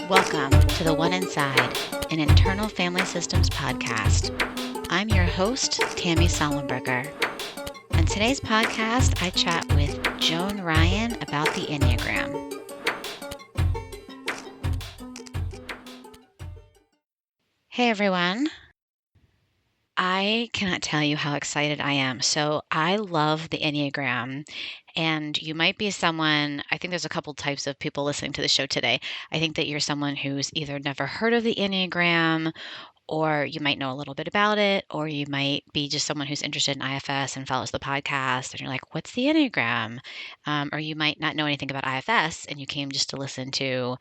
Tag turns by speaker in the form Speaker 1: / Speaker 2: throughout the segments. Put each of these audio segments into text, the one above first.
Speaker 1: Welcome to The One Inside, an internal family systems podcast. I'm your host, Tammy Sollenberger. On today's podcast, I chat with Joan Ryan about the Enneagram. Hey everyone. I cannot tell you how excited I am. So I love the Enneagram, and you might be someone, I think there's a couple types of people listening to the show today. I think that you're someone who's either never heard of the Enneagram, or you might know a little bit about it, or you might be just someone who's interested in IFS and follows the podcast, and you're like, what's the Enneagram? Or you might not know anything about IFS and you came just to listen to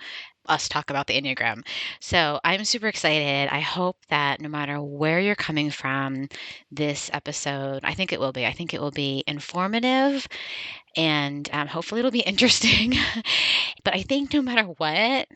Speaker 1: us talk about the Enneagram. So I'm super excited. I hope that no matter where you're coming from, this episode, I think it will be. I think it will be informative and hopefully it'll be interesting. But I think no matter what,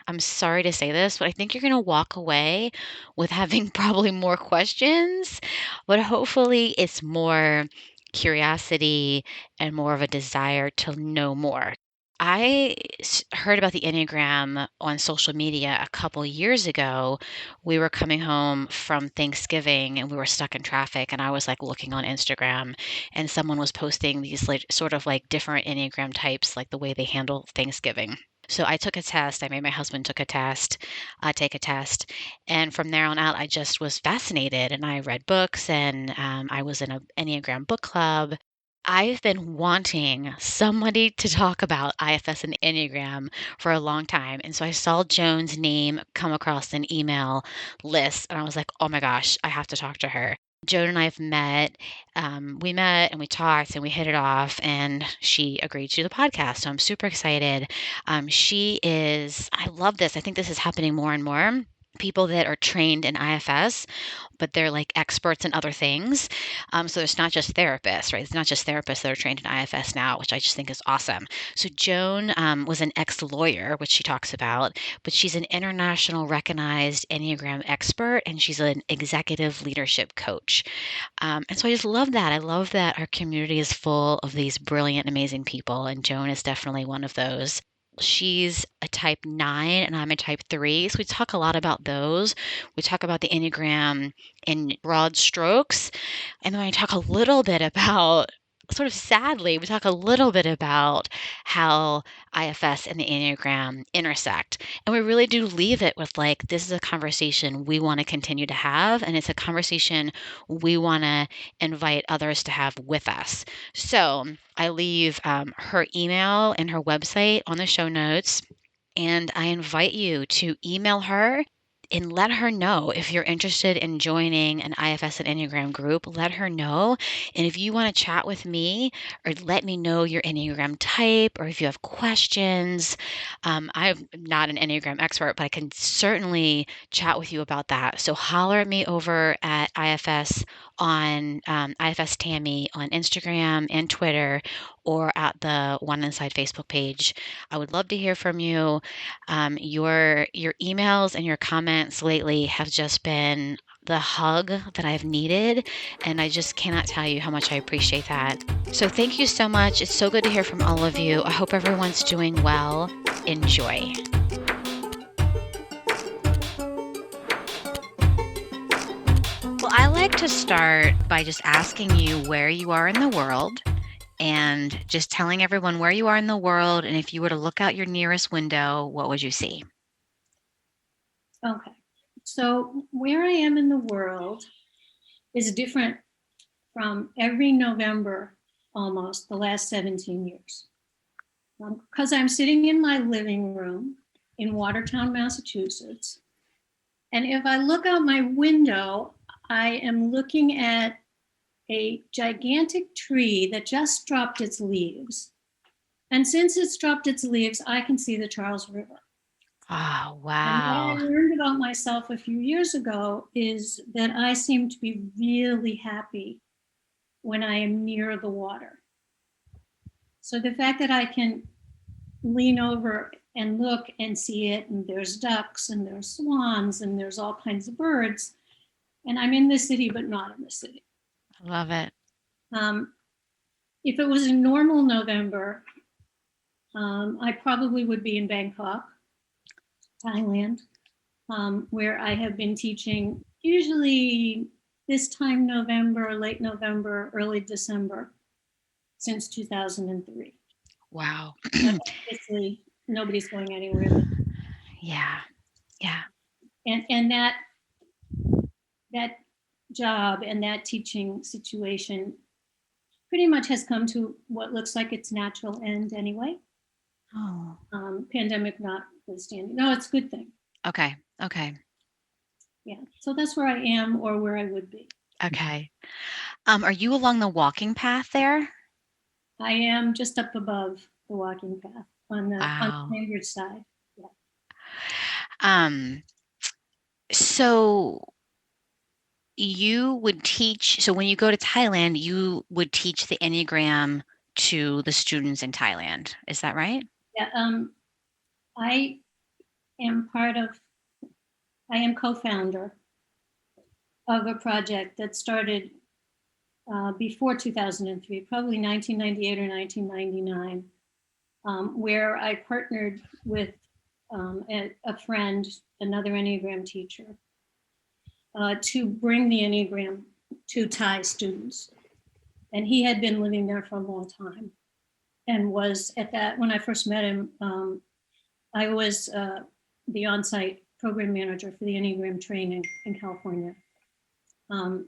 Speaker 1: I'm sorry to say this, but I think you're going to walk away with having probably more questions, but hopefully it's more curiosity and more of a desire to know more. Heard about the Enneagram on social media a couple years ago. We were coming home from Thanksgiving and we were stuck in traffic, and I was like looking on Instagram, and someone was posting these like sort of like different Enneagram types, like the way they handle Thanksgiving. So I took a test. I made my husband take a test, and from there on out, I just was fascinated, and I read books, and I was in an Enneagram book club. I've been wanting somebody to talk about IFS and the Enneagram for a long time. And so I saw Joan's name come across an email list, and I was like, oh my gosh, I have to talk to her. Joan and I have met. We met and we talked and we hit it off, and she agreed to do the podcast. So I'm super excited. I love this. I think this is happening more and more. People that are trained in IFS, but they're like experts in other things. So it's not just therapists, right? It's not just therapists that are trained in IFS now, which I just think is awesome. So Joan was an ex-lawyer, which she talks about, but she's an international recognized Enneagram expert, and she's an executive leadership coach. And so I just love that. I love that our community is full of these brilliant, amazing people, and Joan is definitely one of those. She's a type 9 and I'm a type 3. So we talk a lot about those. We talk about the Enneagram in broad strokes. And then I talk a little bit about, sort of sadly, we talk a little bit about how IFS and the Enneagram intersect. And we really do leave it with like, this is a conversation we want to continue to have. And it's a conversation we want to invite others to have with us. So I leave her email and her website on the show notes. And I invite you to email her and let her know if you're interested in joining an IFS and Enneagram group. Let her know. And if you want to chat with me or let me know your Enneagram type, or if you have questions, I'm not an Enneagram expert, but I can certainly chat with you about that. So holler at me over at IFS on IFS Tammy on Instagram and Twitter, or at the One Inside Facebook page. I would love to hear from you. Your emails and your comments lately have just been the hug that I've needed, and I just cannot tell you how much I appreciate that. So thank you so much. It's so good to hear from all of you. I hope everyone's doing well. Enjoy. Well, I like to start by just asking you where you are in the world, and just telling everyone where you are in the world, and if you were to look out your nearest window, what would you see?
Speaker 2: Okay. So where I am in the world is different from every November almost the last 17 years. Because I'm sitting in my living room in Watertown, Massachusetts. And if I look out my window, I am looking at a gigantic tree that just dropped its leaves. And since it's dropped its leaves, I can see the Charles River.
Speaker 1: Oh,
Speaker 2: And what I
Speaker 1: wow.
Speaker 2: learned about myself a few years ago is that I seem to be really happy when I am near the water. So the fact that I can lean over and look and see it, and there's ducks and there's swans and there's all kinds of birds, and I'm in the city but not in the city.
Speaker 1: I love it.
Speaker 2: Um, if it was a normal November, I probably would be in Bangkok. Thailand, where I have been teaching usually this time November, late November, early December since 2003.
Speaker 1: Wow.
Speaker 2: But obviously, nobody's going anywhere.
Speaker 1: Yeah. Yeah.
Speaker 2: And that job and that teaching situation pretty much has come to what looks like its natural end anyway.
Speaker 1: Oh.
Speaker 2: Pandemic notwithstanding. No, it's a good thing.
Speaker 1: Okay. Okay.
Speaker 2: Yeah. So that's where I am or where I would be.
Speaker 1: Okay. Are you along the walking path there?
Speaker 2: I am just up above the walking path on the
Speaker 1: Wow.
Speaker 2: Cambridge side. Yeah.
Speaker 1: Um, so so when you go to Thailand, you would teach the Enneagram to the students in Thailand. Is that right?
Speaker 2: Yeah. I am part of. I am co-founder of a project that started before 2003, probably 1998 or 1999, where I partnered with a friend, another Enneagram teacher, to bring the Enneagram to Thai students. And he had been living there for a long time and was at that, when I first met him, I was the on site program manager for the Enneagram training in California. Um,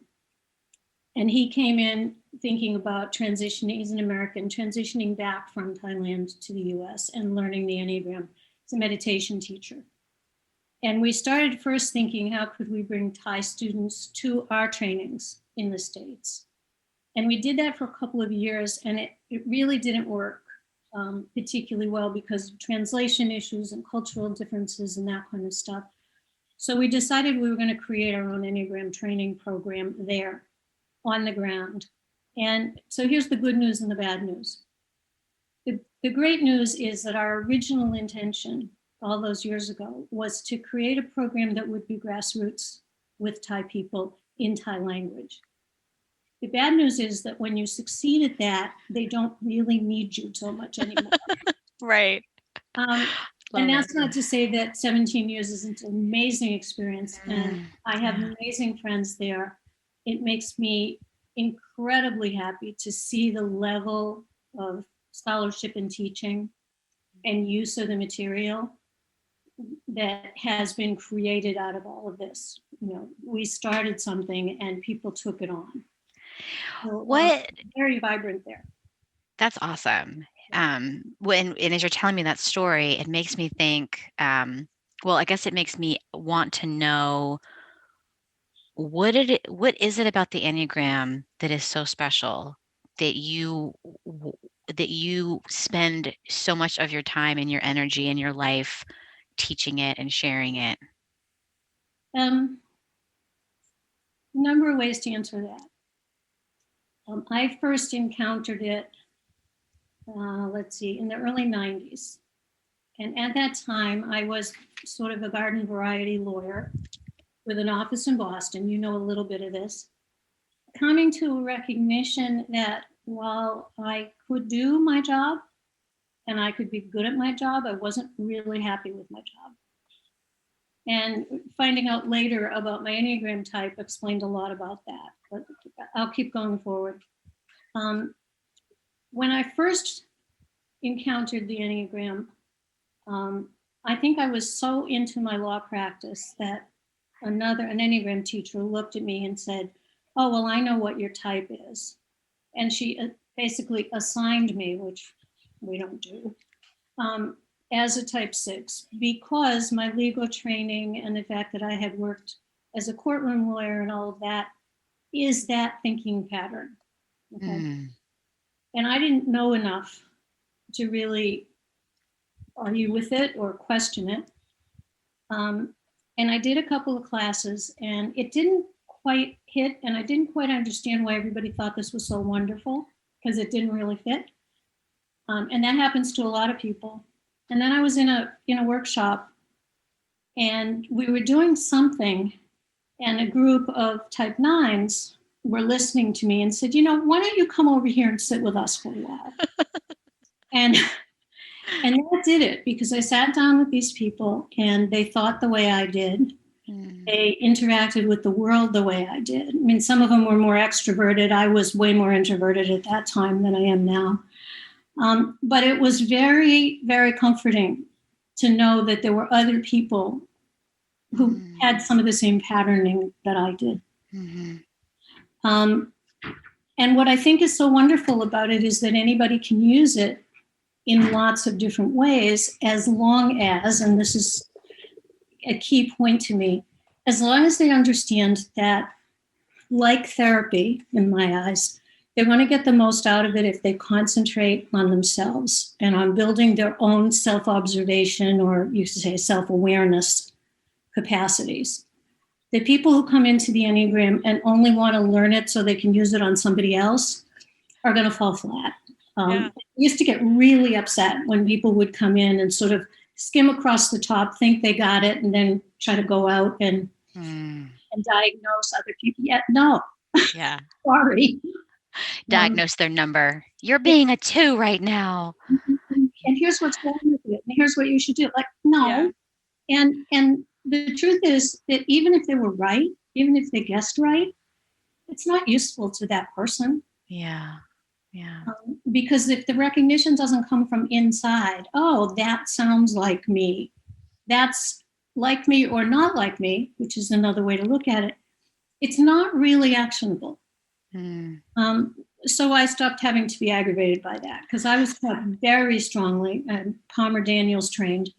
Speaker 2: and he came in thinking about transitioning. He's an American, transitioning back from Thailand to the US and learning the Enneagram. He's a meditation teacher. And we started first thinking, how could we bring Thai students to our trainings in the States? And we did that for a couple of years, and it really didn't work particularly well because of translation issues and cultural differences and that kind of stuff. So we decided we were going to create our own Enneagram training program there on the ground. And so here's the good news and the bad news. The great news is that our original intention all those years ago was to create a program that would be grassroots with Thai people in Thai language. The bad news is that when you succeed at that, they don't really need you so much anymore.
Speaker 1: Right.
Speaker 2: And
Speaker 1: Love it.
Speaker 2: that's not to say that 17 years isn't an amazing experience. And I have
Speaker 1: Yeah.
Speaker 2: amazing friends there. It makes me incredibly happy to see the level of scholarship and teaching and use of the material that has been created out of all of this. You know, we started something and people took it on. So
Speaker 1: What
Speaker 2: very vibrant there.
Speaker 1: That's awesome. And as you're telling me that story, it makes me think, well, I guess it makes me want to know what is it about the Enneagram that is so special that that you spend so much of your time and your energy and your life teaching it and sharing it?
Speaker 2: A number of ways to answer that. I first encountered it, let's see, in the early 90s. And at that time, I was sort of a garden variety lawyer with an office in Boston. You know a little bit of this. Coming to a recognition that while I could do my job and I could be good at my job, I wasn't really happy with my job. And finding out later about my Enneagram type explained a lot about that, but I'll keep going forward. When I first encountered the Enneagram, I think I was so into my law practice that an Enneagram teacher looked at me and said, "Oh, well, I know what your type is." And she basically assigned me, which we don't do, as a type 6 because my legal training and the fact that I had worked as a courtroom lawyer and all of that is that thinking pattern. Okay.
Speaker 1: Mm.
Speaker 2: And I didn't know enough to really argue with it or question it. And I did a couple of classes and it didn't quite hit, and I didn't quite understand why everybody thought this was so wonderful because it didn't really fit. And that happens to a lot of people. And then I was in a workshop and we were doing something, and a group of type 9s were listening to me and said, "You know, why don't you come over here and sit with us for a while?" and And that did it because I sat down with these people and they thought the way I did.
Speaker 1: Mm,
Speaker 2: They interacted with the world the way I did. I mean, some of them were more extroverted. I was way more introverted at that time than I am now. But it was very, very comforting to know that there were other people who
Speaker 1: mm,
Speaker 2: had some of the same patterning that I did.
Speaker 1: mhm,
Speaker 2: Um, and what I think is so wonderful about it is that anybody can use it in lots of different ways, as long as, and this is a key point to me, as long as they understand that, like therapy, in my eyes, they're going to get the most out of it if they concentrate on themselves and on building their own self observation, or you could say self awareness capacities. The people who come into the Enneagram and only want to learn it so they can use it on somebody else are going to fall flat.
Speaker 1: yeah.
Speaker 2: I used to get really upset when people would come in and sort of skim across the top, think they got it, and then try to go out
Speaker 1: Mm,
Speaker 2: and diagnose other people. Yeah, no,
Speaker 1: yeah.
Speaker 2: sorry. Um,
Speaker 1: Diagnose their number. You're
Speaker 2: yeah,
Speaker 1: being a 2 right now.
Speaker 2: and here's what's wrong with it, and here's what you should do. Like,
Speaker 1: Yeah.
Speaker 2: no. And the truth is that even if they were right, even if they guessed right, it's not useful to that person.
Speaker 1: Yeah. Yeah.
Speaker 2: Because if the recognition doesn't come from inside, oh, that sounds like me, that's like me or not like me, which is another way to look at it, it's not really actionable.
Speaker 1: Mm,
Speaker 2: Um, so I stopped having to be aggravated by that because I was taught very strongly, and Palmer Daniels trained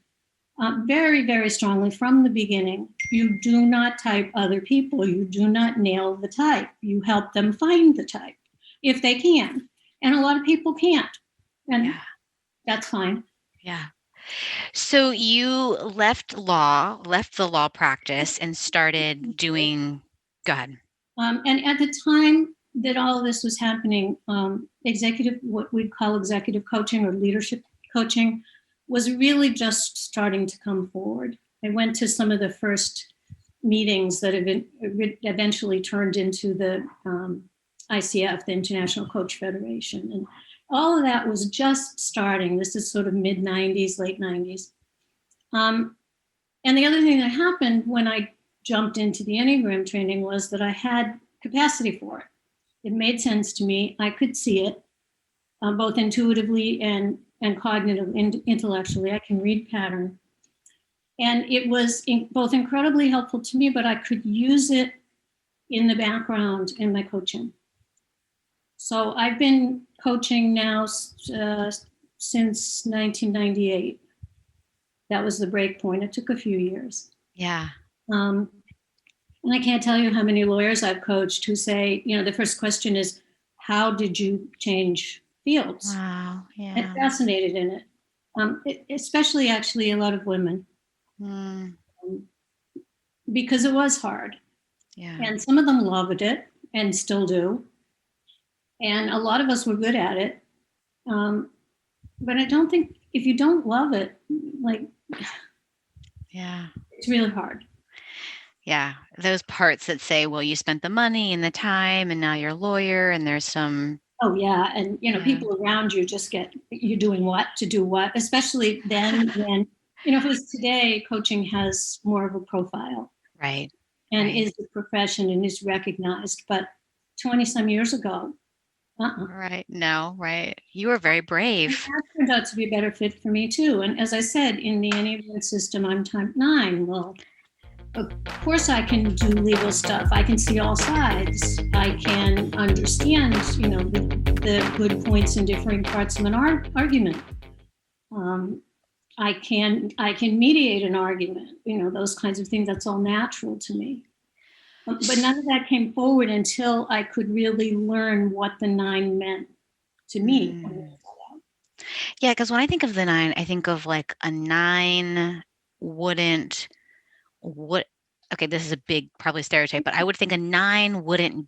Speaker 2: very, very strongly from the beginning. You do not type other people. You do not nail the type. You help them find the type if they can. And a lot of people can't. And
Speaker 1: yeah.
Speaker 2: that's fine.
Speaker 1: Yeah. So you left the law practice and started doing go ahead.
Speaker 2: And at the time that all of this was happening, what we'd call executive coaching or leadership coaching, was really just starting to come forward. I went to some of the first meetings that eventually turned into the ICF, the International Coach Federation. And all of that was just starting. This is sort of mid 90s, late 90s. Um, and the other thing that happened when I jumped into the Enneagram training was that I had capacity for it. It made sense to me. I could see it both intuitively and cognitively, intellectually. I can read pattern. And it was both incredibly helpful to me, but I could use it in the background in my coaching. So I've been coaching now since 1998. That was the break point. It took a few years.
Speaker 1: Yeah.
Speaker 2: Um, And I can't tell you how many lawyers I've coached who say, the first question is, how did you change fields?
Speaker 1: Wow.
Speaker 2: I'm
Speaker 1: Yeah.
Speaker 2: fascinated in it. Especially actually a lot of women,
Speaker 1: Mm,
Speaker 2: um, because it was hard.
Speaker 1: yeah.
Speaker 2: And some of them loved it and still do. And a lot of us were good at it. Um, but I don't think if you don't love it, like,
Speaker 1: Yeah.
Speaker 2: it's really hard.
Speaker 1: Yeah. Those parts that say, well, you spent the money and the time and now you're a lawyer and there's some
Speaker 2: Oh yeah, and
Speaker 1: yeah.
Speaker 2: people around you just get you doing what to do what, especially then when if it was today, coaching has more of a profile
Speaker 1: Right.
Speaker 2: and
Speaker 1: Right.
Speaker 2: is a profession and is recognized. But 20 some years ago, uh-uh.
Speaker 1: Right. No, right. You were very
Speaker 2: And
Speaker 1: brave.
Speaker 2: that turned out to be a better fit for me too. And as I said, in the Enneagram system, I'm type 9. Well, of course I can do legal stuff. I can see all sides. I can understand, the good points and differing parts of an argument. Um, I can mediate an argument. Those kinds of things. That's all natural to me. But none of that came forward until I could really learn what the 9 meant to me.
Speaker 1: Mm. Yeah, because when I think of the 9, I think of like a 9 wouldn't would okay, this is a big probably stereotype, but I would think a 9 wouldn't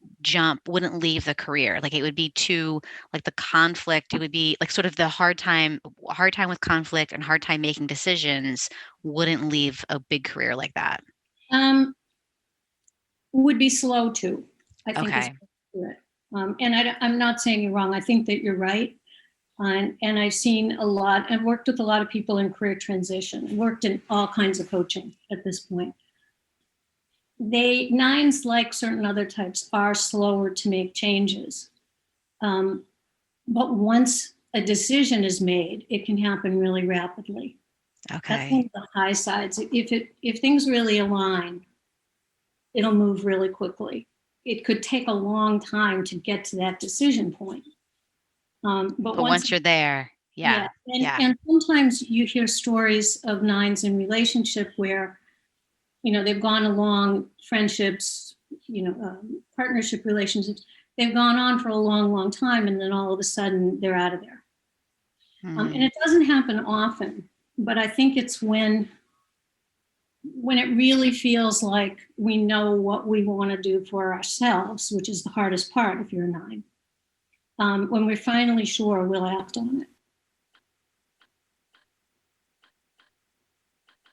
Speaker 1: leave the career. Like it would be too like the conflict, it would be like sort of the hard time with conflict and hard time making decisions wouldn't leave a big career like that.
Speaker 2: Um, would be slow to, I think is
Speaker 1: Okay.
Speaker 2: good. And I'm not saying you're wrong. I think that you're right. And I've seen a lot, I've worked with a lot of people in career transition, worked in all kinds of coaching at this point. Nines, like certain other types, are slower to make changes. But once a decision is made, it can happen really rapidly. That's one
Speaker 1: Okay.
Speaker 2: of the high sides. If things really align, it'll move really quickly. It could take a long time to get to that decision point. But
Speaker 1: But
Speaker 2: once,
Speaker 1: once you're there,
Speaker 2: yeah,
Speaker 1: yeah,
Speaker 2: and
Speaker 1: yeah.
Speaker 2: and sometimes you hear stories of nines in relationship where, they've gone along friendships, partnership relationships. They've gone on for a long, long time, and then all of a sudden they're out of there. And it doesn't happen often, but I think it's when it really feels like we know what we want to do for ourselves, which is the hardest part if you're a nine. When we're finally sure, we'll act on it.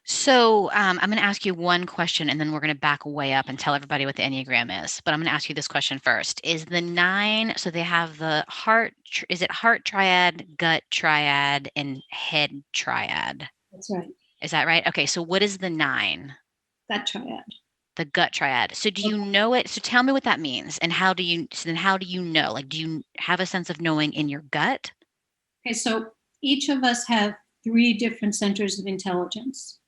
Speaker 1: So I'm going to ask you one question, and then we're going to back way up and tell everybody what the Enneagram is. But I'm going to ask you this question first. Is the nine, so they have the heart, is it heart triad, gut triad, and head triad?
Speaker 2: That's right.
Speaker 1: Is that right? Okay, so what is the nine?
Speaker 2: That triad.
Speaker 1: The gut triad. So do you
Speaker 2: Okay.
Speaker 1: know it? So tell me what that means, and how do you know? Like, do you have a sense of knowing in your gut?
Speaker 2: Okay, so each of us have three different centers of intelligence: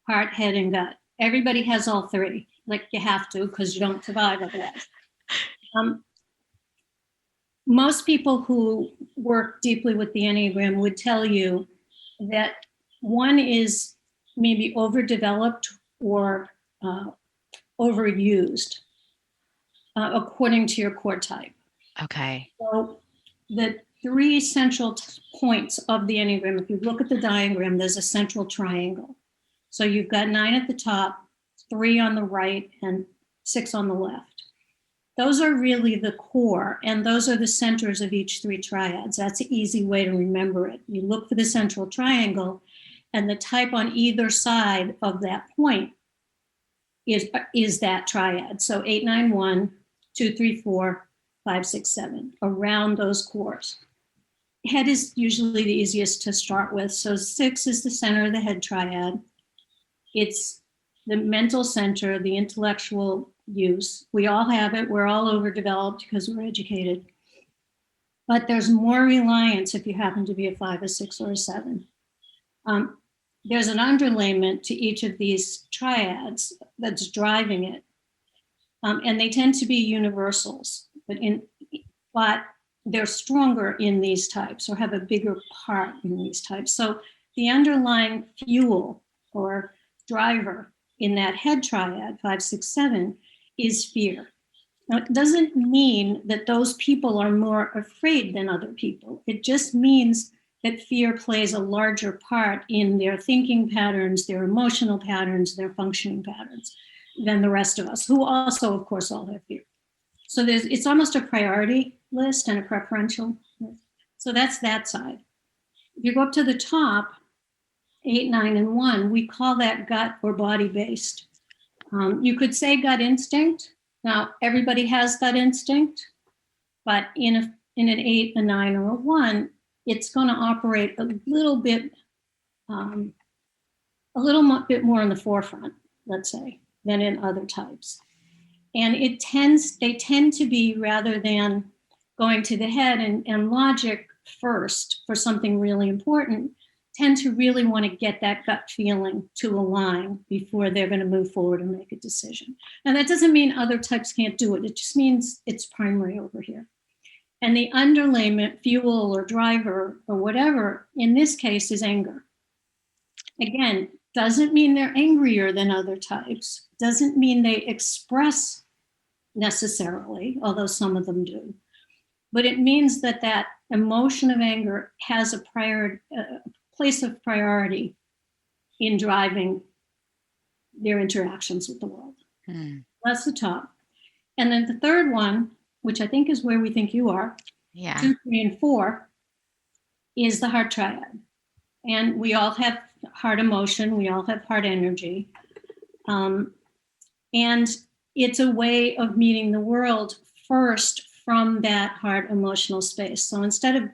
Speaker 2: heart, head, and gut. Everybody has all three. Like, you have to, because you don't survive otherwise. Um, Most people who work deeply with the Enneagram would tell you that one is maybe overdeveloped or overused, according to your core type.
Speaker 1: Okay.
Speaker 2: So the three central points of the Enneagram, if you look at the diagram, there's a central triangle. So you've got 9 at the top, 3 on the right, and 6 on the left. Those are really the core, and those are the centers of each 3 triads. That's an easy way to remember it. You look for the central triangle, and the type on either side of that point is that triad. So 891, 2, 3, 4, 5, 6, 7, around those cores. Head is usually the easiest to start with. So 6 is the center of the head triad. It's the mental center, the intellectual use. We all have it. We're all overdeveloped because we're educated. But there's more reliance if you happen to be a 5, a 6, or a 7. There's an underlayment to each of these triads that's driving it. And they tend to be universals, but they're stronger in these types or have a bigger part in these types. So the underlying fuel or driver in that head triad, 5, 6, 7, is fear. Now, it doesn't mean that those people are more afraid than other people. It just means that fear plays a larger part in their thinking patterns, their emotional patterns, their functioning patterns than the rest of us, who also, of course, all have fear. So it's almost a priority list and a preferential list. So that's that side. If you go up to the top, 8, 9, and 1, we call that gut or body based. You could say gut instinct. Now, everybody has gut instinct, but in an 8, a 9, or a 1, it's going to operate a little bit more in the forefront, let's say, than in other types. And they tend to be, rather than going to the head and logic first for something really important, tend to really want to get that gut feeling to align before they're going to move forward and make a decision. And that doesn't mean other types can't do it. It just means it's primary over here. And the underlayment, fuel or driver or whatever, in this case, is anger. Again, doesn't mean they're angrier than other types, doesn't mean they express necessarily, although some of them do. But it means that emotion of anger has a place of priority in driving their interactions with the world. That's the top. And then the third one, which I think is where we think you are, 2, 3, and 4, is the heart triad. And we all have heart emotion. We all have heart energy. And it's a way of meeting the world first from that heart emotional space. So instead of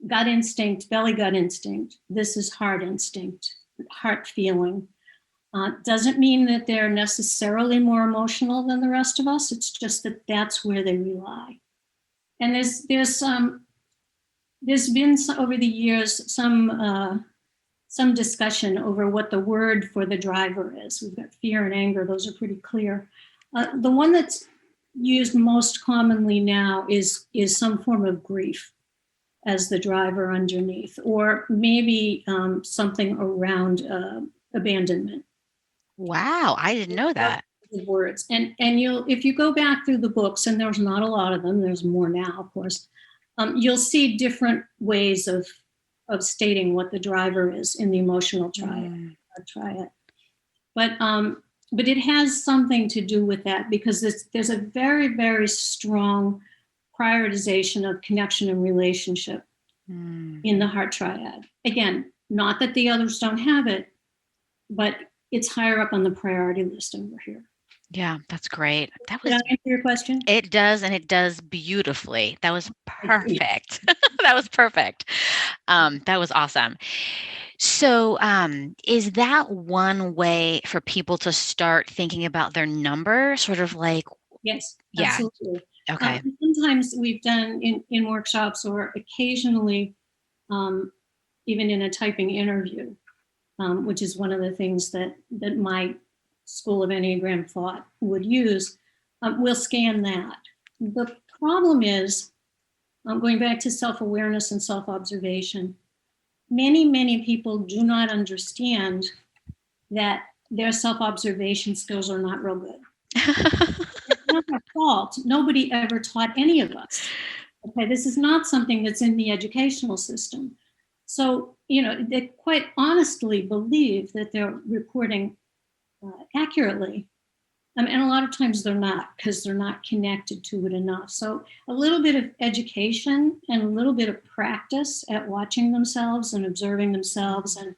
Speaker 2: gut instinct, belly gut instinct. This is heart instinct, heart feeling. Doesn't mean that they're necessarily more emotional than the rest of us. It's just that that's where they rely. And there's been over the years some discussion over what the word for the driver is. We've got fear and anger; those are pretty clear. The one that's used most commonly now is some form of grief as the driver underneath, or maybe something around abandonment.
Speaker 1: Wow, I didn't know that.
Speaker 2: Words, and you'll, if you go back through the books, and there's not a lot of them, there's more now, of course, you'll see different ways of stating what the driver is in the emotional triad. But it has something to do with that, because there's a very, very strong prioritization of connection and relationship in the heart triad. Again, not that the others don't have it, but it's higher up on the priority list over here.
Speaker 1: Yeah, that's great.
Speaker 2: Did I answer your question?
Speaker 1: It does, and it does beautifully. That was perfect. That was perfect. That was awesome. So, is that one way for people to start thinking about their number? Sort of like,
Speaker 2: Yes,
Speaker 1: yeah,
Speaker 2: absolutely.
Speaker 1: okay.
Speaker 2: Sometimes we've done in workshops, or occasionally even in a typing interview, which is one of the things that my School of Enneagram thought would use, we'll scan that. The problem is, going back to self-awareness and self-observation, many people do not understand that their self-observation skills are not real good. It's not our fault. Nobody ever taught any of us. Okay, this is not something that's in the educational system. So, they quite honestly believe that they're reporting accurately. And a lot of times they're not, because they're not connected to it enough. So a little bit of education and a little bit of practice at watching themselves and observing themselves, and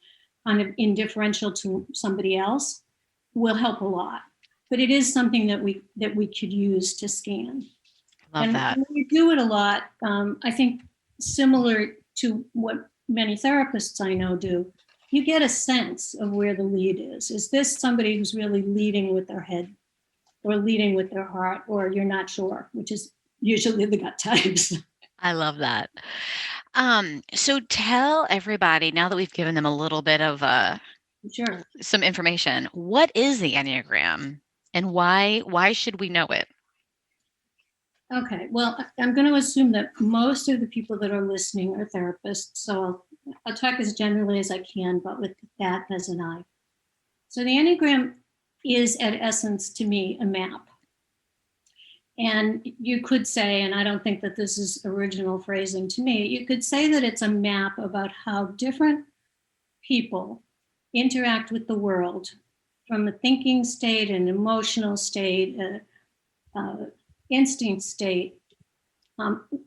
Speaker 2: kind of indifferential to somebody else, will help a lot. But it is something that we could use to scan.
Speaker 1: Love
Speaker 2: And
Speaker 1: that.
Speaker 2: when we do it a lot, I think similar to what many therapists I know do, you get a sense of where the lead is. Is this somebody who's really leading with their head, or leading with their heart, or you're not sure, which is usually the gut types.
Speaker 1: I love that. So tell everybody, now that we've given them a little bit of
Speaker 2: Sure.
Speaker 1: some information, what is the Enneagram, and why should we know it?
Speaker 2: Okay. Well, I'm going to assume that most of the people that are listening are therapists, so I'll talk as generally as I can, but with that as an eye. So the Enneagram is, at essence, to me, a map. And you could say, and I don't think that this is original phrasing to me, you could say that it's a map about how different people interact with the world, from a thinking state, an emotional state, instinct state,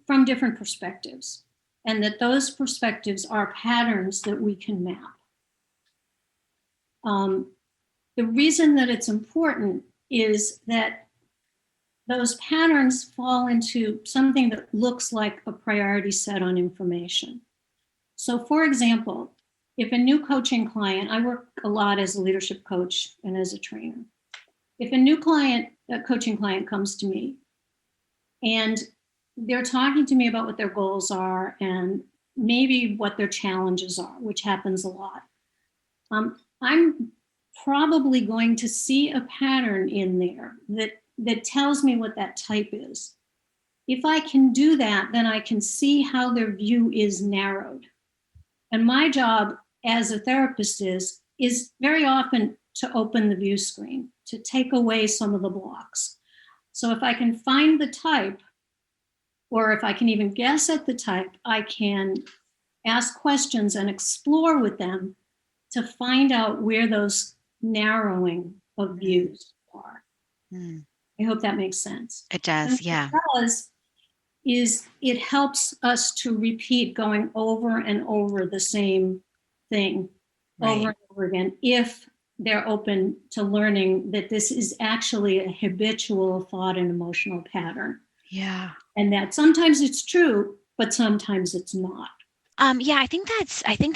Speaker 2: from different perspectives. And that those perspectives are patterns that we can map. The reason that it's important is that those patterns fall into something that looks like a priority set on information. So, for example, if a new coaching client, I work a lot as a leadership coach and as a trainer. If a new coaching client comes to me and they're talking to me about what their goals are and maybe what their challenges are, which happens a lot, I'm probably going to see a pattern in there that tells me what that type is. If I can do that, then I can see how their view is narrowed. And my job as a therapist is very often to open the view screen, to take away some of the blocks. So if I can find the type, or if I can even guess at the type, I can ask questions and explore with them to find out where those narrowing of views are. I hope that makes sense.
Speaker 1: It does,
Speaker 2: And
Speaker 1: yeah.
Speaker 2: what it does is it helps us to repeat going over and over the same thing over and over again, if they're open to learning that this is actually a habitual thought and emotional pattern.
Speaker 1: Yeah.
Speaker 2: And that sometimes it's true, but sometimes it's not.
Speaker 1: Yeah, I think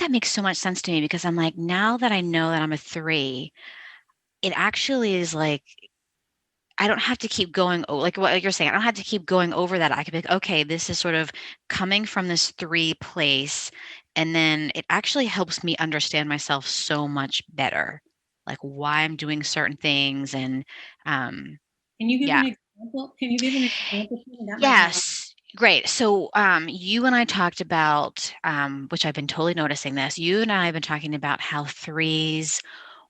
Speaker 1: that makes so much sense to me because I'm like, now that I know that I'm a 3, it actually is like I don't have to keep going like what you're saying, I don't have to keep going over that. I could be like, "Okay, this is sort of coming from this 3 place," and then it actually helps me understand myself so much better, like why I'm doing certain things and, um,
Speaker 2: Can you give
Speaker 1: yeah.
Speaker 2: an example? Can you give an example? That might help.
Speaker 1: Yes. Great. So, you and I talked about, which I've been totally noticing this. You and I have been talking about how threes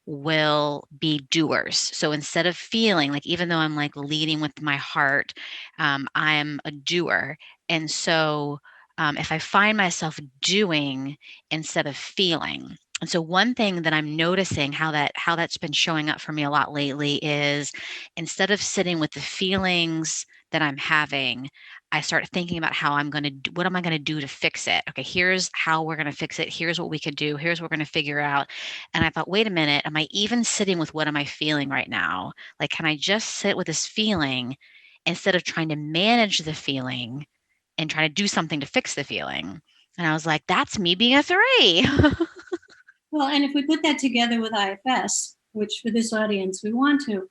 Speaker 1: will be doers. So instead of feeling like, even though I'm like leading with my heart, I'm a doer. And so, if I find myself doing instead of feeling, and so one thing that I'm noticing how that's been showing up for me a lot lately is instead of sitting with the feelings that I'm having, I start thinking about how I'm going to do, what am I going to do to fix it? Okay, here's how we're going to fix it. Here's what we could do. Here's what we're going to figure out. And I thought, wait a minute, am I even sitting with what am I feeling right now? Like, can I just sit with this feeling instead of trying to manage the feeling and try to do something to fix the feeling? And I was like, that's me being a 3.
Speaker 2: Well, and if we put that together with IFS, which for this audience we want to,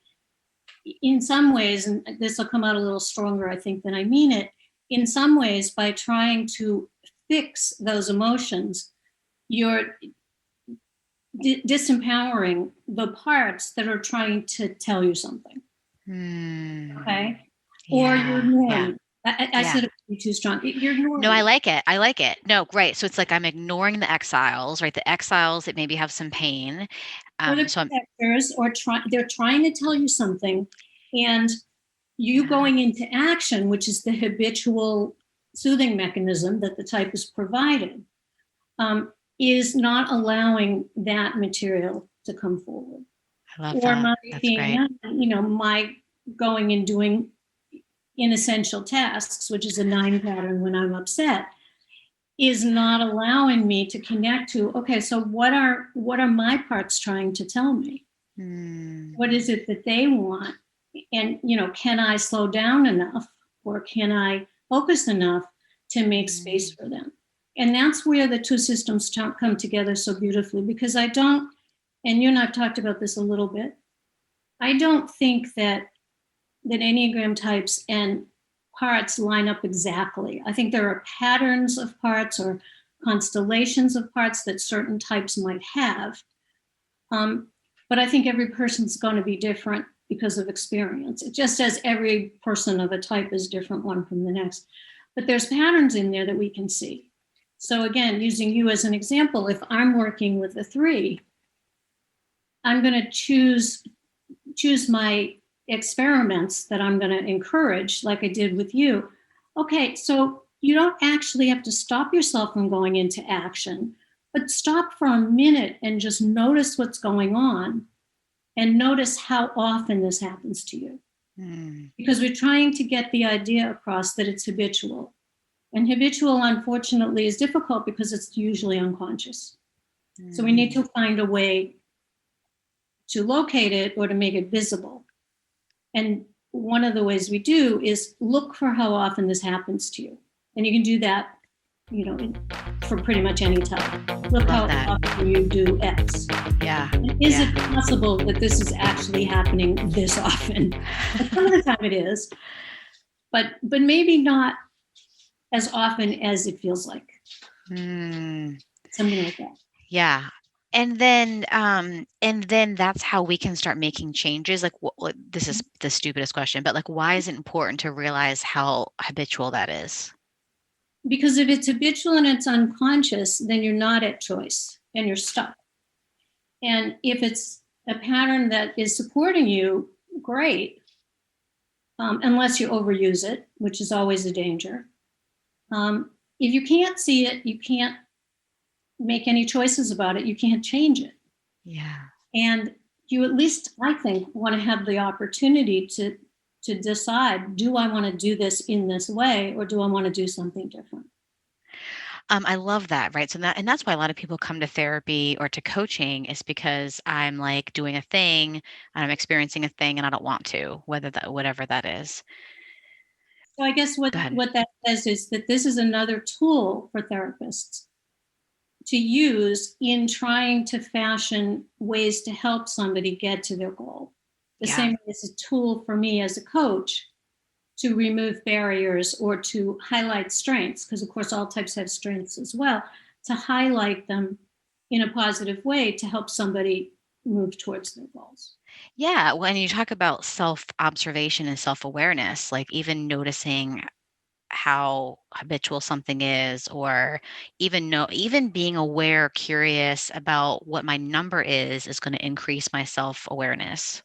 Speaker 2: in some ways, and this will come out a little stronger, I think, than I mean it, in some ways, by trying to fix those emotions, you're disempowering the parts that are trying to tell you something.
Speaker 1: Hmm.
Speaker 2: Okay. Or you're
Speaker 1: Yeah. Yeah.
Speaker 2: ignoring. I
Speaker 1: Yeah.
Speaker 2: said it would be too strong. You're
Speaker 1: No, I
Speaker 2: ignoring.
Speaker 1: like it. I like it. No, great. So it's like I'm ignoring the exiles, right? The exiles that maybe have some pain.
Speaker 2: Or the
Speaker 1: So I'm,
Speaker 2: protectors, or they're trying to tell you something, and you
Speaker 1: yeah.
Speaker 2: going into action, which is the habitual soothing mechanism that the type is provided, is not allowing that material to come forward.
Speaker 1: I love
Speaker 2: Or
Speaker 1: that.
Speaker 2: my
Speaker 1: That's
Speaker 2: being,
Speaker 1: great.
Speaker 2: my going and doing inessential tasks, which is a 9 pattern when I'm upset, is not allowing me to connect to, okay, so what are my parts trying to tell me?
Speaker 1: Hmm.
Speaker 2: What is it that they want? And can I slow down enough, or can I focus enough to make space
Speaker 1: Hmm.
Speaker 2: for them? And that's where the two systems come together so beautifully, because I don't, and you and I've talked about this a little bit, I don't think that Enneagram types and parts line up exactly. I think there are patterns of parts or constellations of parts that certain types might have. Um, but I think every person's going to be different because of experience. It just as every person of a type is different one from the next. But there's patterns in there that we can see. So again, using you as an example, if I'm working with a 3, I'm going to choose my experiments that I'm going to encourage, like I did with you. Okay, so you don't actually have to stop yourself from going into action, but stop for a minute and just notice what's going on, and notice how often this happens to you.
Speaker 1: Hmm.
Speaker 2: Because we're trying to get the idea across that it's habitual. And habitual, unfortunately, is difficult because it's usually unconscious. So we need
Speaker 1: Hmm.
Speaker 2: to find a way to locate it or to make it visible. And one of the ways we do is look for how often this happens to you. And you can do that, for pretty much any type. Look
Speaker 1: Love
Speaker 2: how
Speaker 1: that.
Speaker 2: often you do X.
Speaker 1: Yeah.
Speaker 2: Is
Speaker 1: Yeah.
Speaker 2: it possible that this is actually happening this often? And some of the time it is, but maybe not as often as it feels like.
Speaker 1: Hmm.
Speaker 2: Something like that.
Speaker 1: Yeah. And then that's how we can start making changes. Like, what, this is the stupidest question, but like, why is it important to realize how habitual that is?
Speaker 2: Because if it's habitual and it's unconscious, then you're not at choice and you're stuck. And if it's a pattern that is supporting you, great, unless you overuse it, which is always a danger. If you can't see it, you can't make any choices about it, you can't change it.
Speaker 1: Yeah.
Speaker 2: And you at least, I think, want to have the opportunity to decide, do I want to do this in this way, or do I want to do something different?
Speaker 1: I love that, right? So and that's why a lot of people come to therapy or to coaching is because I'm like doing a thing and I'm experiencing a thing and I don't want to, whatever that is.
Speaker 2: So I guess what
Speaker 1: Go ahead.
Speaker 2: what that says is that this is another tool for therapists, to use in trying to fashion ways to help somebody get to their goal. The
Speaker 1: Yeah.
Speaker 2: same as a tool for me as a coach to remove barriers or to highlight strengths, because of course all types have strengths as well, to highlight them in a positive way to help somebody move towards their goals.
Speaker 1: Yeah, when you talk about self-observation and self-awareness, like even noticing how habitual something is, or even being aware, curious about what my number is going to increase my self-awareness.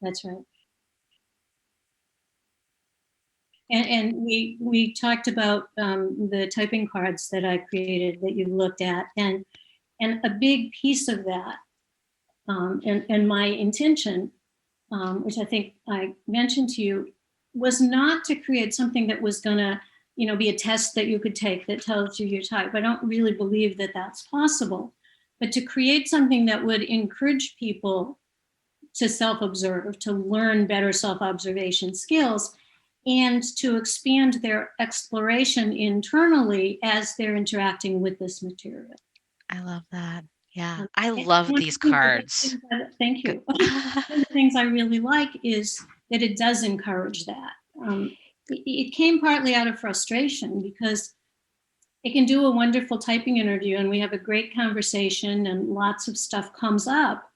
Speaker 2: That's right. And we talked about the typing cards that I created that you looked at, and a big piece of that, and my intention, which I think I mentioned to you, was not to create something that was going to, be a test that you could take that tells you your type. I don't really believe that that's possible, but to create something that would encourage people to self-observe, to learn better self-observation skills, and to expand their exploration internally as they're interacting with this material.
Speaker 1: I love that. Yeah,
Speaker 2: Um,
Speaker 1: I
Speaker 2: and
Speaker 1: love
Speaker 2: one of
Speaker 1: these
Speaker 2: the
Speaker 1: cards.
Speaker 2: things that, thank
Speaker 1: Good.
Speaker 2: you. One of the things I really like is that it does encourage that. It came partly out of frustration because it can do a wonderful typing interview and we have a great conversation and lots of stuff comes up.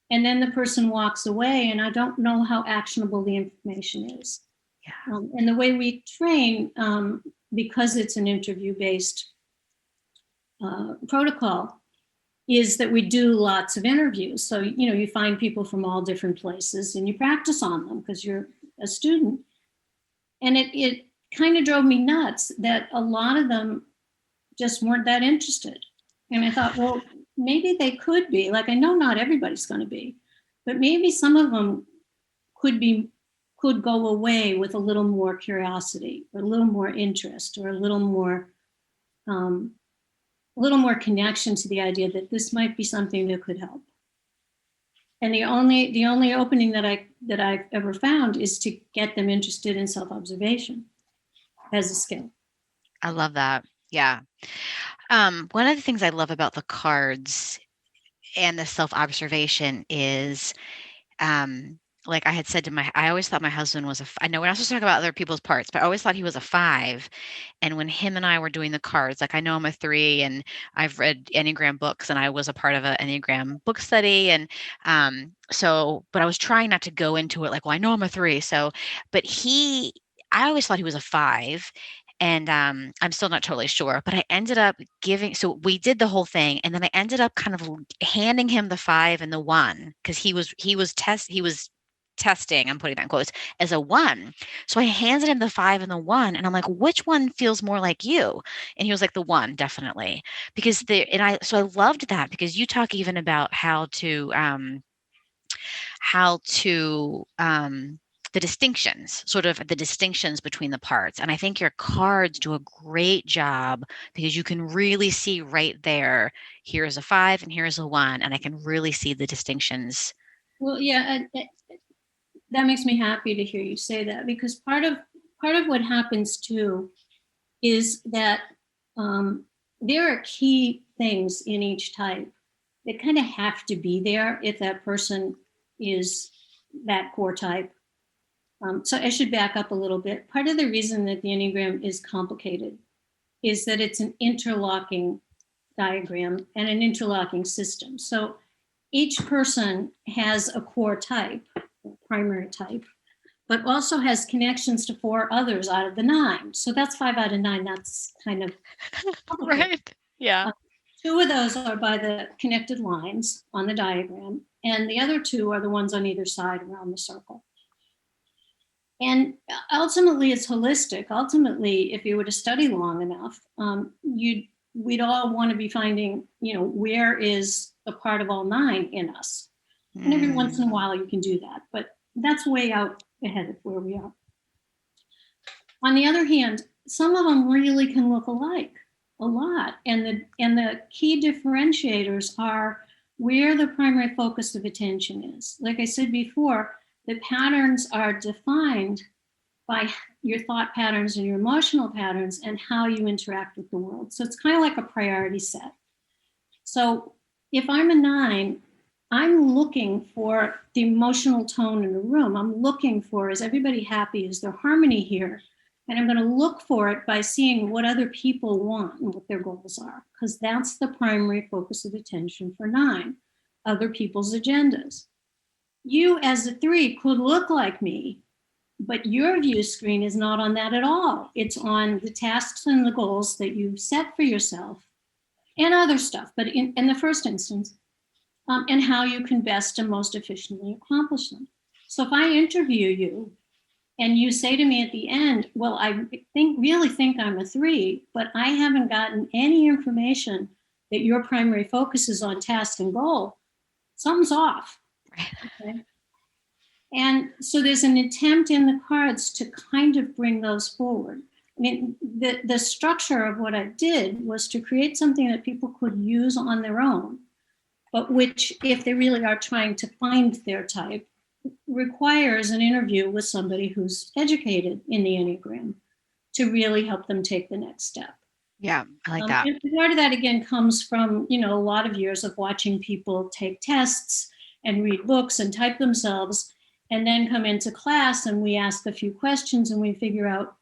Speaker 2: And then the person walks away and I don't know how actionable the information is.
Speaker 1: Yeah,
Speaker 2: And the way we train, because it's an interview based protocol, is that we do lots of interviews. So, you find people from all different places and you practice on them because you're a student. And it kind of drove me nuts that a lot of them just weren't that interested. And I thought, well, maybe they could be. Like, I know not everybody's going to be, but maybe some of them could be could go away with a little more curiosity or a little more interest or um, a little more connection to the idea that this might be something that could help. And the only opening that I've ever found is to get them interested in self-observation as a skill.
Speaker 1: I love that. Yeah. One of the things I love about the cards and the self-observation is, um, like I had said to I always thought my husband was I know we're not supposed to talk about other people's parts, but I always thought he was a 5. And when him and I were doing the cards, like I know I'm a 3 and I've read Enneagram books and I was a part of an Enneagram book study. And but I was trying not to go into it like, well, I know I'm a 3. But I always thought he was a 5. And I'm still not totally sure, but I ended up so we did the whole thing. And then I ended up kind of handing him the 5 and the 1 because he was testing, I'm putting that in quotes, as a 1. So I handed him the 5 and the 1, and I'm like, which one feels more like you? And he was like, the 1, definitely. So I loved that because you talk even about how to, the distinctions, sort of the distinctions between the parts. And I think your cards do a great job because you can really see right there, here's a 5 and here's a 1. And I can really see the distinctions.
Speaker 2: Well, yeah, that makes me happy to hear you say that because part of what happens too is that there are key things in each type that kind of have to be there if that person is that core type. So I should back up a little bit. Part of the reason that the Enneagram is complicated is that it's an interlocking diagram and an interlocking system. So each person has a core type, primary type, but also has connections to 4 others out of the 9. So that's 5 out of 9. That's kind of complicated.
Speaker 1: Right. Yeah.
Speaker 2: Uh, 2 of those are by the connected lines on the diagram, and the other 2 are the ones on either side around the circle. And ultimately, it's holistic. Ultimately, if you were to study long enough, we'd all want to be finding, where is a part of all 9 in us. And every once in a
Speaker 1: Mm,
Speaker 2: while, you can do that, but that's way out ahead of where we are. On the other hand, some of them really can look alike a lot, and the key differentiators are where the primary focus of attention is. Like I said before, the patterns are defined by your thought patterns and your emotional patterns and how you interact with the world. So it's kind of like a priority set. So if I'm a 9, I'm looking for the emotional tone in the room. I'm looking for, is everybody happy? Is there harmony here? And I'm going to look for it by seeing what other people want and what their goals are, because that's the primary focus of attention for 9, other people's agendas. You as a 3 could look like me, but your view screen is not on that at all. It's on the tasks and the goals that you've set for yourself and other stuff, but in the first instance, and how you can best and most efficiently accomplish them. So if I interview you and you say to me at the end, well, I really think I'm a 3, but I haven't gotten any information that your primary focus is on task and goal, something's off. Okay? And so there's an attempt in the cards to kind of bring those forward. I mean, the structure of what I did was to create something that people could use on their own, but which, if they really are trying to find their type, requires an interview with somebody who's educated in the Enneagram to really help them take the next step.
Speaker 1: Yeah, I like that.
Speaker 2: And part of that, again, comes from, a lot of years of watching people take tests and read books and type themselves, and then come into class and we ask a few questions and we figure out,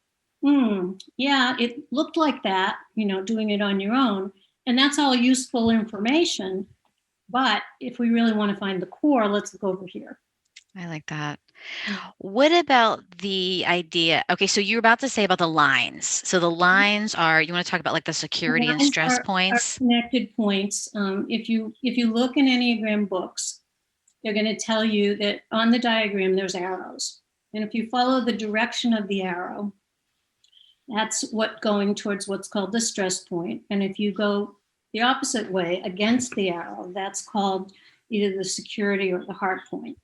Speaker 2: yeah, it looked like that, doing it on your own. And that's all useful information. But if we really want to find the core, let's look over here.
Speaker 1: I like that. What about the idea? Okay, so you're about to say about the lines. So the lines are, you want to talk about like the security and stress points?
Speaker 2: Are connected points. If you look in Enneagram books, they're going to tell you that on the diagram there's arrows. And if you follow the direction of the arrow, that's what going towards what's called the stress point. And if you go the opposite way against the arrow, that's called either the security or the heart point.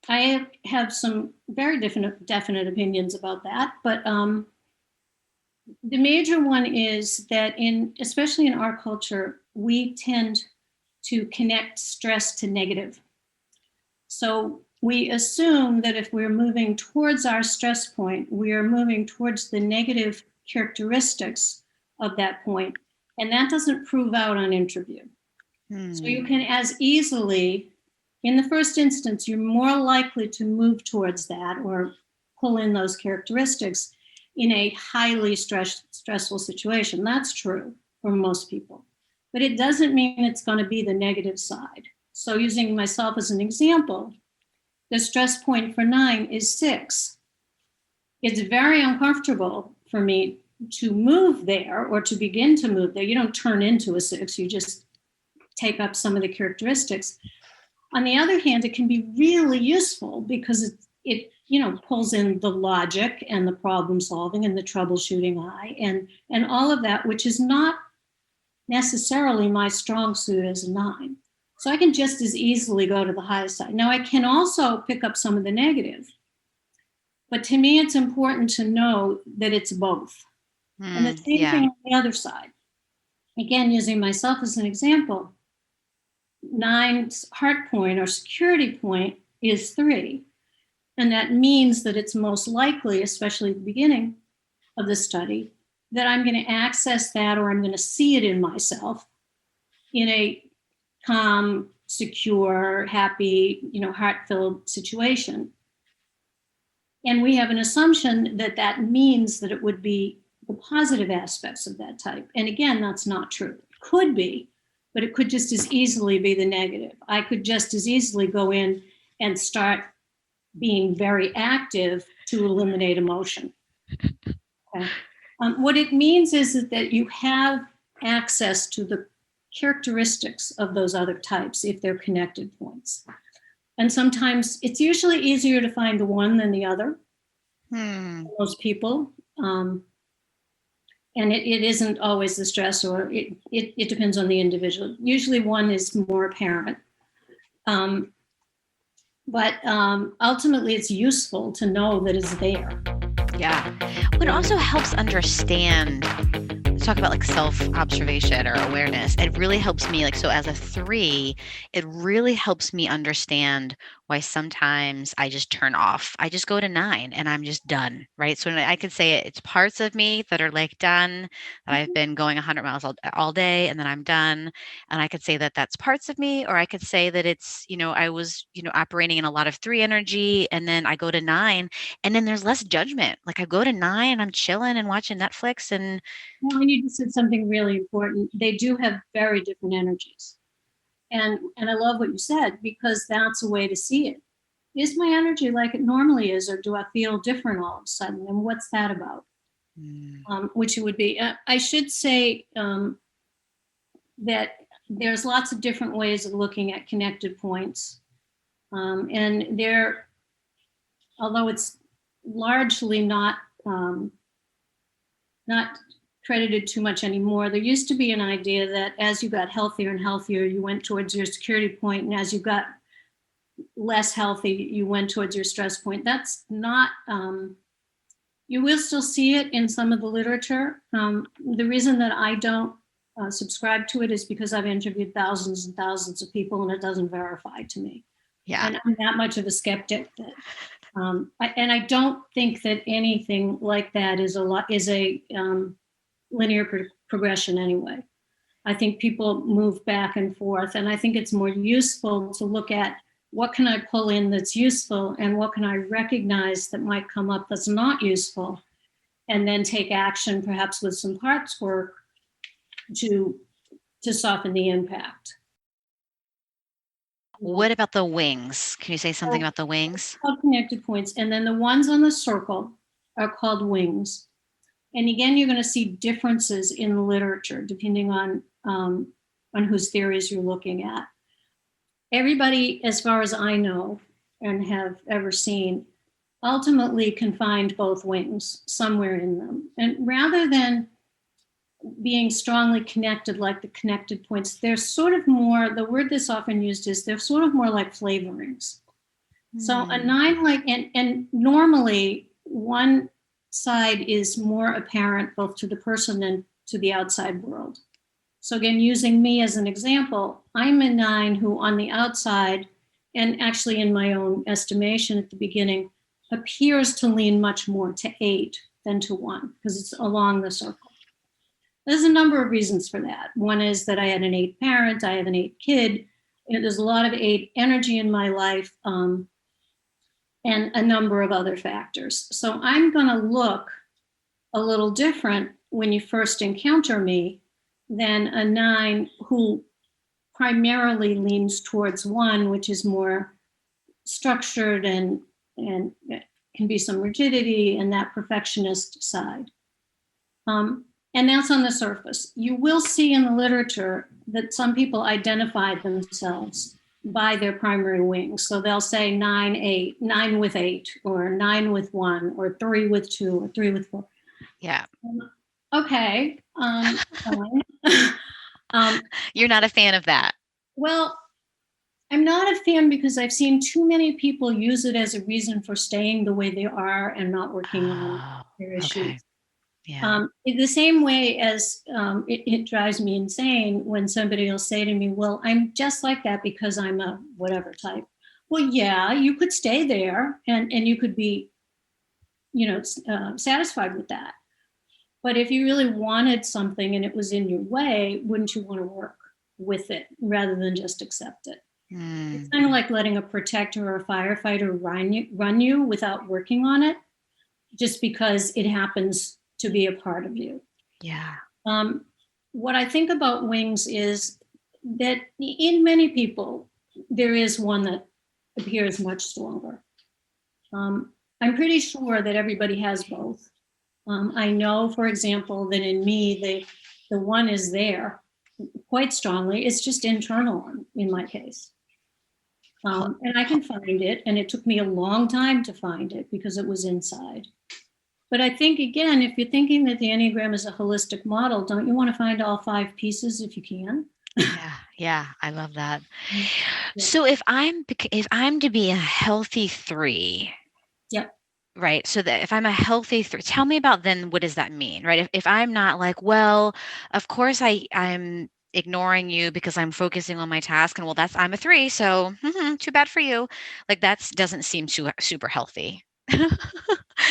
Speaker 2: I have some very definite opinions about that, but the major one is that especially in our culture, we tend to connect stress to negative. So we assume that if we're moving towards our stress point, we are moving towards the negative characteristics of that point, and that doesn't prove out on interview. So you can as easily, in the first instance, you're more likely to move towards that or pull in those characteristics in a highly stressful situation. That's true for most people, but it doesn't mean it's going to be the negative side. So using myself as an example, the stress point for 9 is 6. It's very uncomfortable for me to move there or to begin to move there. You don't turn into a 6, you just take up some of the characteristics. On the other hand, it can be really useful because it pulls in the logic and the problem solving and the troubleshooting eye and all of that, which is not necessarily my strong suit as a 9. So I can just as easily go to the high side. Now I can also pick up some of the negative, but to me it's important to know that it's both. And the same thing on the other side. Again, using myself as an example, 9's heart point or security point is 3. And that means that it's most likely, especially at the beginning of the study, that I'm going to access that or I'm going to see it in myself in a calm, secure, happy, heart-filled situation. And we have an assumption that that means that it would be the positive aspects of that type. And again, that's not true. It could be, but it could just as easily be the negative. I could just as easily go in and start being very active to eliminate emotion. Okay. What it means is that you have access to the characteristics of those other types if they're connected points. And sometimes it's usually easier to find the one than the other. Most people. And it isn't always the stress, or it depends on the individual. Usually one is more apparent. But ultimately it's useful to know that it's there.
Speaker 1: Yeah. It also helps understand, talk about like self-observation or awareness. It really helps me, like, so as a 3, it really helps me understand why sometimes I just turn off. I just go to 9 and I'm just done, right? So I could say it's parts of me that are like done, that I've been going 100 miles all day and then I'm done. And I could say that that's parts of me, or I could say that it's, I was, operating in a lot of 3 energy and then I go to 9 and then there's less judgment. Like I go to 9 and I'm chilling and watching Netflix and
Speaker 2: Well, and you just said something really important. They do have very different energies. And I love what you said, because that's a way to see it. Is my energy like it normally is, or do I feel different all of a sudden? And what's that about?
Speaker 1: mm,
Speaker 2: Which it would be. I should say that there's lots of different ways of looking at connected points. And there, although it's largely not credited too much anymore, there used to be an idea that as you got healthier and healthier, you went towards your security point, and as you got less healthy, you went towards your stress point. That's not, you will still see it in some of the literature. The reason that I don't subscribe to it is because I've interviewed thousands and thousands of people and it doesn't verify to me.
Speaker 1: yeah.
Speaker 2: And I'm that much of a skeptic that, and I don't think that anything like that is a linear progression anyway. I think people move back and forth, and I think it's more useful to look at what can I pull in that's useful and what can I recognize that might come up that's not useful, and then take action, perhaps with some parts work, to soften the impact.
Speaker 1: What about the wings? Can you say something about the wings?
Speaker 2: Called connected points, and then the ones on the circle are called wings. And again, you're going to see differences in the literature depending on whose theories you're looking at. Everybody, as far as I know and have ever seen, ultimately can find both wings somewhere in them. And rather than being strongly connected like the connected points, they're sort of more, the word that's often used is they're sort of more like flavorings. So a 9, like, and normally one side is more apparent both to the person and to the outside world. So again, using me as an example, I'm a 9 who on the outside, and actually in my own estimation at the beginning, appears to lean much more to 8 than to 1, because it's along the circle. There's a number of reasons for that. One is that I had an 8 parent, I have an 8 kid. There's a lot of 8 energy in my life, and a number of other factors. So I'm going to look a little different when you first encounter me than a 9 who primarily leans towards 1, which is more structured and can be some rigidity and that perfectionist side. And that's on the surface. You will see in the literature that some people identify themselves by their primary wings. So they'll say 9, 8, 9 with 8, or 9 with 1, or 3 with 2, or 3 with 4.
Speaker 1: Yeah.
Speaker 2: Okay.
Speaker 1: You're not a fan of that.
Speaker 2: Well, I'm not a fan because I've seen too many people use it as a reason for staying the way they are and not working on
Speaker 1: Oh,
Speaker 2: their
Speaker 1: okay.
Speaker 2: issues.
Speaker 1: Yeah.
Speaker 2: In the same way as it drives me insane when somebody will say to me, well, I'm just like that because I'm a whatever type. Well, yeah, you could stay there and you could be, satisfied with that. But if you really wanted something and it was in your way, wouldn't you want to work with it rather than just accept it? It's kind of like letting a protector or a firefighter run you without working on it, just because it happens to be a part of you.
Speaker 1: Yeah.
Speaker 2: What I think about wings is that in many people, there is one that appears much stronger. I'm pretty sure that everybody has both. I know, for example, that in me, the one is there quite strongly. It's just internal in my case. And I can find it, and it took me a long time to find it because it was inside. But I think, again, if you're thinking that the Enneagram is a holistic model, don't you want to find all 5 pieces if you can?
Speaker 1: Yeah. Yeah. I love that.
Speaker 2: Yeah.
Speaker 1: So if I'm to be a healthy 3,
Speaker 2: Yep.
Speaker 1: right? So that if I'm a healthy 3, tell me about then what does that mean, right? If I'm not like, well, of course I'm ignoring you because I'm focusing on my task, and well, I'm a 3, so too bad for you. Like that doesn't seem super healthy.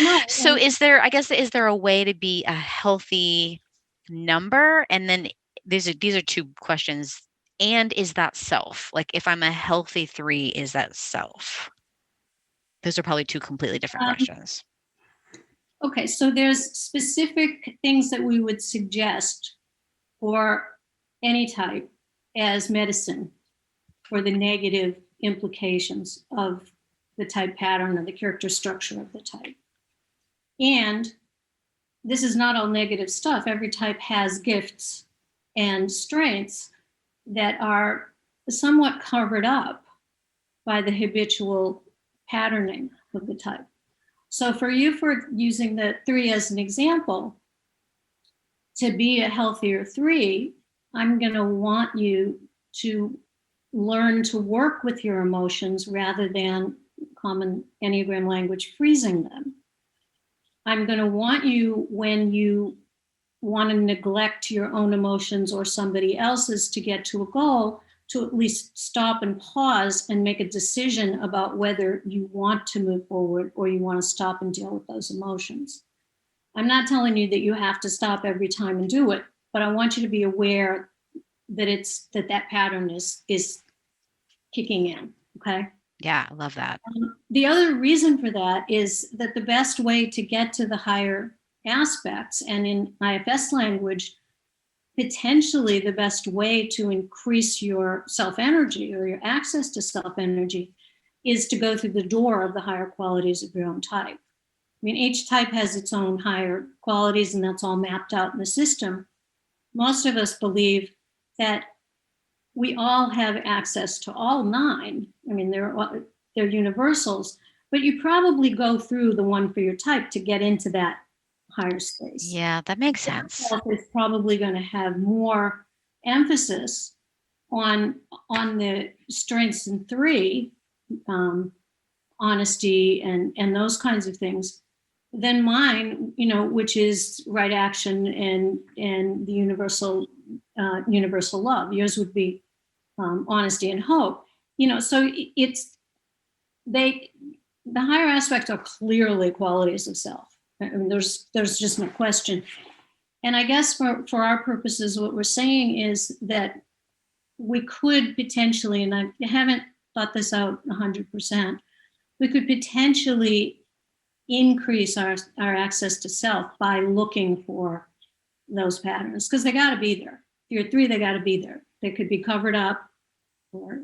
Speaker 2: No,
Speaker 1: So is there a way to be a healthy number? And then these are two questions. And is that self? Like if I'm a healthy 3, is that self? Those are probably two completely different questions.
Speaker 2: okay, so there's specific things that we would suggest for any type as medicine for the negative implications of the type pattern or the character structure of the type. And this is not all negative stuff. Every type has gifts and strengths that are somewhat covered up by the habitual patterning of the type. So for you, for using the 3 as an example, to be a healthier 3, I'm going to want you to learn to work with your emotions rather than common Enneagram language freezing them. I'm going to want you, when you want to neglect your own emotions or somebody else's to get to a goal, to at least stop and pause and make a decision about whether you want to move forward or you want to stop and deal with those emotions. I'm not telling you that you have to stop every time and do it, but I want you to be aware that that pattern is kicking in. Okay.
Speaker 1: Yeah, I love that.
Speaker 2: The other reason for that is that the best way to get to the higher aspects, and in IFS language, potentially the best way to increase your self energy or your access to self energy, is to go through the door of the higher qualities of your own type. I mean, each type has its own higher qualities, and that's all mapped out in the system. Most of us believe that we all have access to all 9. I mean, they're universals, but you probably go through the one for your type to get into that higher space.
Speaker 1: Yeah, that makes sense.
Speaker 2: It's probably going to have more emphasis on the strengths in 3, honesty and those kinds of things, than mine, which is right action and the universal love. Yours would be honesty and hope. So it's they the higher aspects are clearly qualities of self. I mean, there's just no question. And I guess for our purposes, what we're saying is that we could potentially, and I haven't thought this out 100%, we could potentially increase our access to self by looking for those patterns, because they got to be there. If you're 3, they got to be there. They could be covered up, or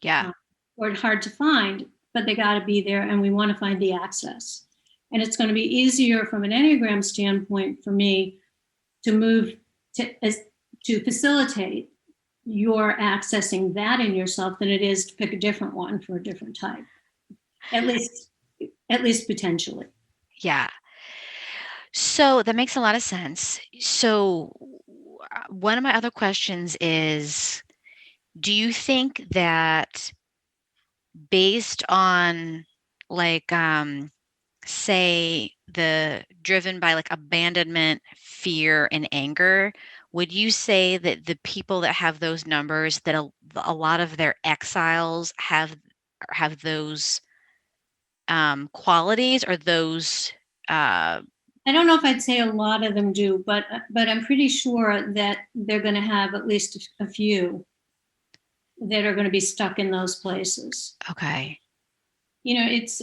Speaker 1: Yeah.
Speaker 2: or hard to find, but they got to be there, and we want to find the access. And it's going to be easier from an Enneagram standpoint for me to move to facilitate your accessing that in yourself than it is to pick a different one for a different type. At least potentially.
Speaker 1: Yeah. So that makes a lot of sense. So one of my other questions is, do you think that based on like say the driven by like abandonment, fear and anger, would you say that the people that have those numbers, that a lot of their exiles have those qualities, or those
Speaker 2: I don't know if I'd say a lot of them do, but I'm pretty sure that they're going to have at least a few that are going to be stuck in those places.
Speaker 1: okay.
Speaker 2: It's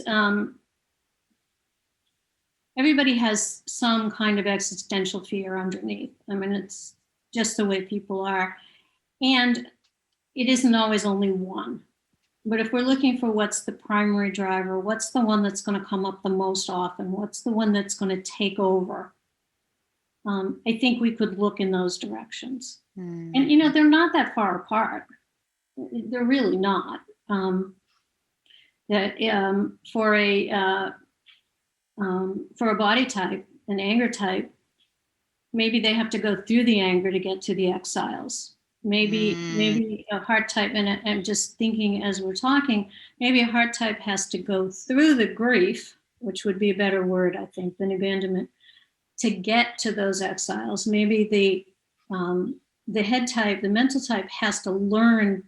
Speaker 2: everybody has some kind of existential fear underneath. I mean, it's just the way people are, and it isn't always only one. But if we're looking for what's the primary driver, what's the one that's going to come up the most often, what's the one that's going to take over, I think we could look in those directions. And they're not that far apart. They're really not. That for a body type, an anger type, maybe they have to go through the anger to get to the exiles. Maybe a heart type, and I'm just thinking as we're talking, maybe a heart type has to go through the grief, which would be a better word, I think, than abandonment, to get to those exiles. Maybe the head type, the mental type, has to learn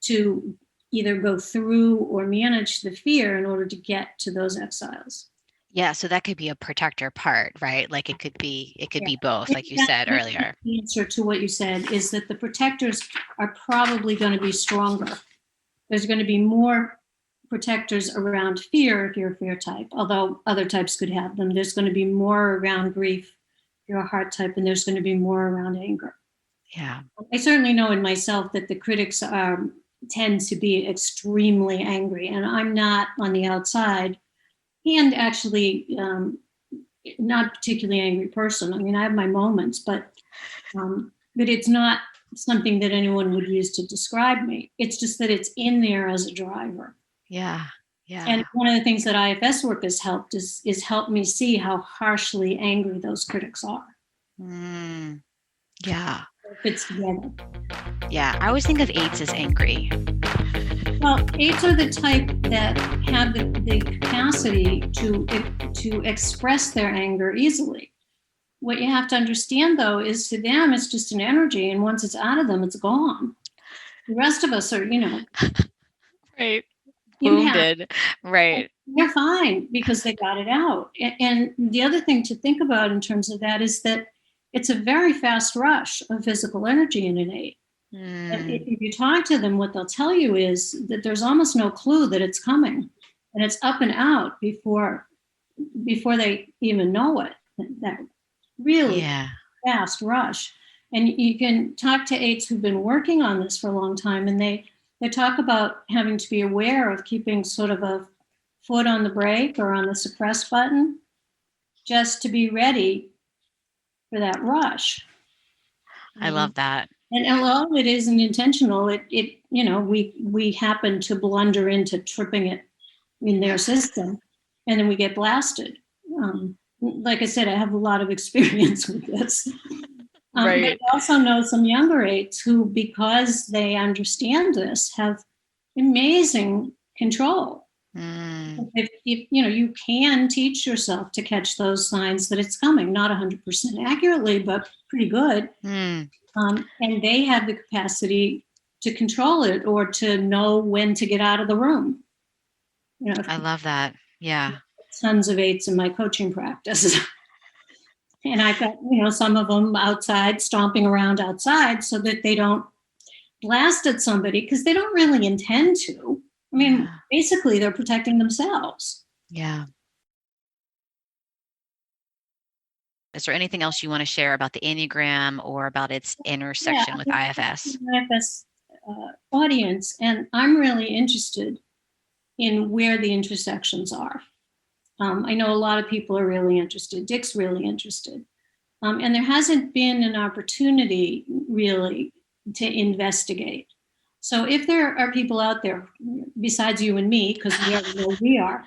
Speaker 2: to either go through or manage the fear in order to get to those exiles.
Speaker 1: Yeah, so that could be a protector part, right? Like it could
Speaker 2: Yeah.
Speaker 1: be both, like you said
Speaker 2: That's
Speaker 1: earlier.
Speaker 2: the answer to what you said, is that the protectors are probably going to be stronger. There's going to be more protectors around fear if you're a fear type, although other types could have them. There's going to be more around grief if you're a heart type, and there's going to be more around anger.
Speaker 1: Yeah.
Speaker 2: I certainly know in myself that the critics tend to be extremely angry, and I'm not on the outside, and actually not a particularly angry person. I mean, I have my moments, but it's not something that anyone would use to describe me. It's just that it's in there as a driver.
Speaker 1: Yeah. Yeah.
Speaker 2: And one of the things that IFS work has helped is helped me see how harshly angry those critics are.
Speaker 1: Yeah.
Speaker 2: It fits together.
Speaker 1: Yeah. I always think of eights as angry.
Speaker 2: Well, eights are the type that have the capacity to express their anger easily. What you have to understand, though, is to them, it's just an energy. And once it's out of them, it's gone. The rest of us are,
Speaker 1: Right.
Speaker 2: impact.
Speaker 1: Wounded. Right.
Speaker 2: They're fine because they got it out. And the other thing to think about in terms of that is that it's a very fast rush of physical energy in an eight. If you talk to them, what they'll tell you is that there's almost no clue that it's coming, and it's up and out before they even know it. That really fast rush. And you can talk to eights who've been working on this for a long time, and they talk about having to be aware of keeping sort of a foot on the brake or on the suppress button, just to be ready for that rush.
Speaker 1: I love that.
Speaker 2: And a lot of it isn't intentional. We happen to blunder into tripping it in their system, and then we get blasted. Like I said, I have a lot of experience with this. But I also know some younger eights who, because they understand this, have amazing control. If you can teach yourself to catch those signs that it's coming, not 100% accurately, but pretty good. And they have the capacity to control it or to know when to get out of the room.
Speaker 1: I love that. Yeah.
Speaker 2: Tons of eights in my coaching practice. And I've got, some of them outside, stomping around outside so that they don't blast at somebody, because they don't really intend to. I mean, basically, they're protecting themselves.
Speaker 1: Yeah. Is there anything else you want to share about the Enneagram or about its intersection with IFS?
Speaker 2: IFS audience, and I'm really interested in where the intersections are. I know a lot of people are really interested. Dick's really interested. And there hasn't been an opportunity really to investigate. So if there are people out there, besides you and me, because we already know we are,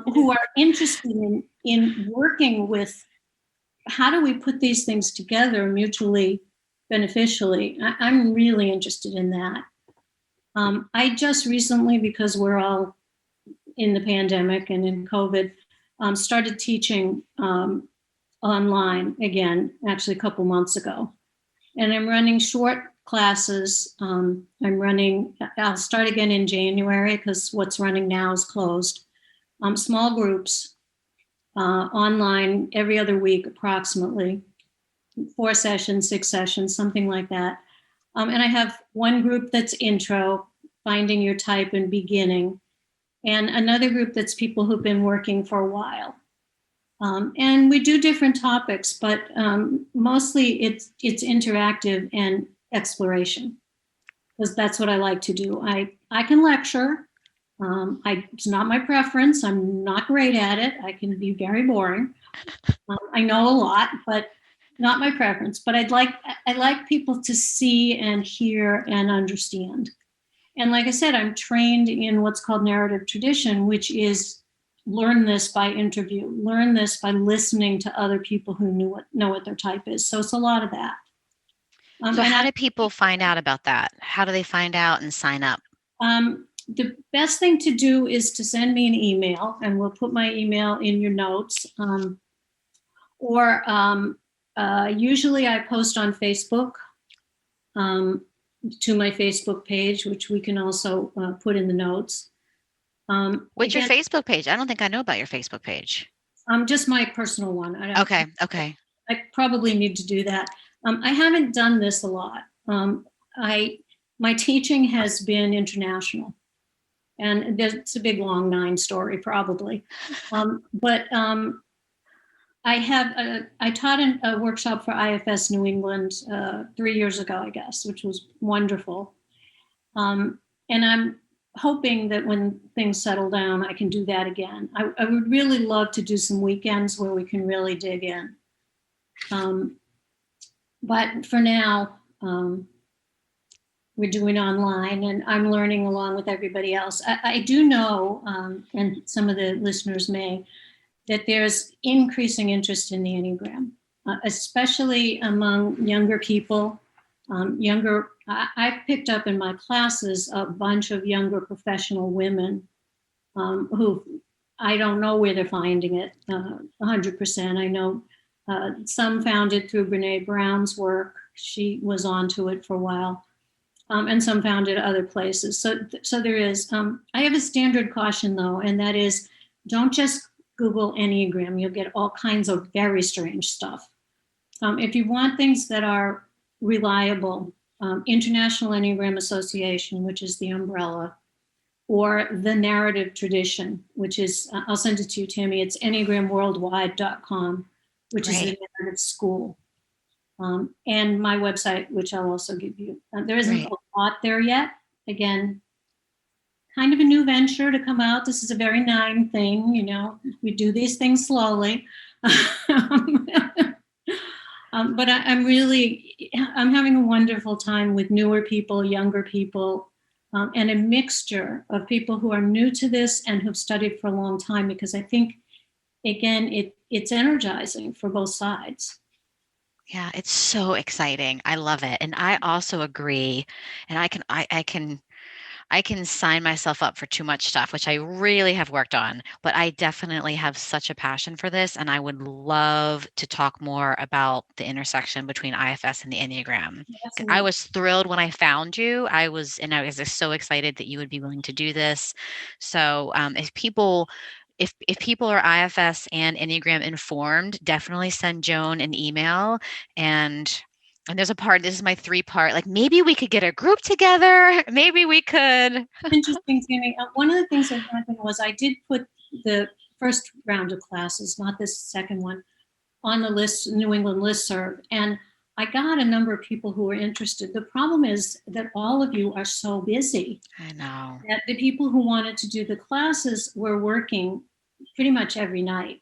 Speaker 2: who are interested in working with, how do we put these things together mutually beneficially? I'm really interested in that. I just recently, because we're all in the pandemic and in COVID, started teaching online again, actually a couple months ago. And I'm running short classes. I'll start again in January because what's running now is closed. Small groups online every other week, approximately 4 sessions, 6 sessions, something like that. And I have one group that's intro, finding your type and beginning, and another group that's people who've been working for a while. And we do different topics, but mostly it's interactive and exploration, because that's what I like to do. I can lecture. It's not my preference. I'm not great at it. I can be very boring. I know a lot, but not my preference. But I like people to see and hear and understand. And like I said, I'm trained in what's called narrative tradition, which is learn this by interview, learn this by listening to other people who know what their type is. So it's a lot of that.
Speaker 1: So how do people find out about that? How do they find out and sign up?
Speaker 2: The best thing to do is to send me an email, and we'll put my email in your notes. Or usually I post on Facebook. to my Facebook page, which we can also put in the notes.
Speaker 1: What's your
Speaker 2: Again,
Speaker 1: Facebook page? I don't think I know about your Facebook page.
Speaker 2: just my personal one.
Speaker 1: Okay, okay.
Speaker 2: I probably need to do that. I haven't done this a lot. My teaching has been international, and it's a big long 9 story probably. But I taught a workshop for IFS New England 3 years ago, I guess, which was wonderful. And I'm hoping that when things settle down, I can do that again. I would really love to do some weekends where we can really dig in. But for now, we're doing online, and I'm learning along with everybody else. I do know, and some of the listeners may, that there's increasing interest in the Enneagram, especially among younger people. I've picked up in my classes a bunch of younger professional women who I don't know where they're finding it 100%. I know some found it through Brene Brown's work. She was onto it for a while. And some found it other places. So there is. I have a standard caution though, and that is, don't just Google Enneagram. You'll get all kinds of very strange stuff. If you want things that are reliable, International Enneagram Association, which is the umbrella, or the narrative tradition, which is, I'll send it to you, Tammy. It's enneagramworldwide.com, which is the narrative school. And my website, which I'll also give you. There isn't a lot there yet. Again, kind of a new venture to come out. This is a very 9 thing, you know, we do these things slowly. But I'm having a wonderful time with newer people, younger people, and a mixture of people who are new to this and who've studied for a long time, because I think, again, it's energizing for both sides.
Speaker 1: Yeah, it's so exciting. I love it. And I also agree. And I can sign myself up for too much stuff, which I really have worked on, but I definitely have such a passion for this. And I would love to talk more about the intersection between IFS and the Enneagram. I was thrilled when I found you. I was just so excited that you would be willing to do this. So if people are IFS and Enneagram informed, definitely send Joan an email. And there's a part, this is my 3-part, like maybe we could get a group together. Maybe we could.
Speaker 2: Interesting, Tammy. One of the things that happened was I did put the first round of classes, not this second one, on the list, New England listserv. And I got a number of people who were interested. The problem is that all of you are so busy.
Speaker 1: I know.
Speaker 2: That the people who wanted to do the classes were working pretty much every night.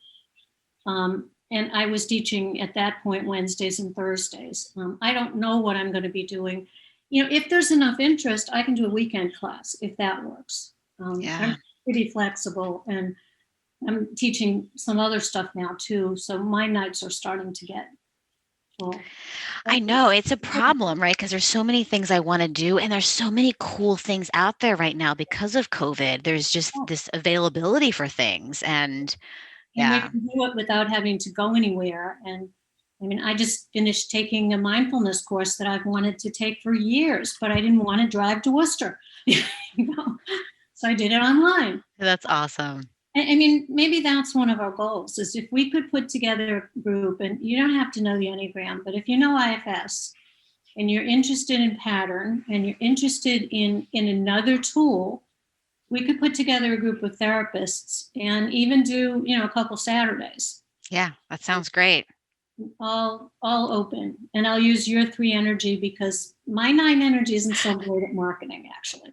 Speaker 2: And I was teaching at that point Wednesdays and Thursdays. I don't know what I'm going to be doing. You know, if there's enough interest, I can do a weekend class if that works. I'm pretty flexible, and I'm teaching some other stuff now too. So my nights are starting to get full.
Speaker 1: I know it's a problem, right? Because there's so many things I want to do, and there's so many cool things out there right now because of COVID. There's just this availability for things, and
Speaker 2: we can do it without having to go anywhere. And I mean, I just finished taking a mindfulness course that I've wanted to take for years, but I didn't want to drive to Worcester. You know? So I did it online.
Speaker 1: That's awesome.
Speaker 2: I mean, maybe that's one of our goals, is if we could put together a group, and you don't have to know the Enneagram, but if you know IFS and you're interested in pattern and you're interested in another tool, we could put together a group of therapists and even do, you know, a couple Saturdays.
Speaker 1: Yeah, that sounds great.
Speaker 2: All open. And I'll use your 3 energy, because my 9 energy isn't so great at marketing, actually.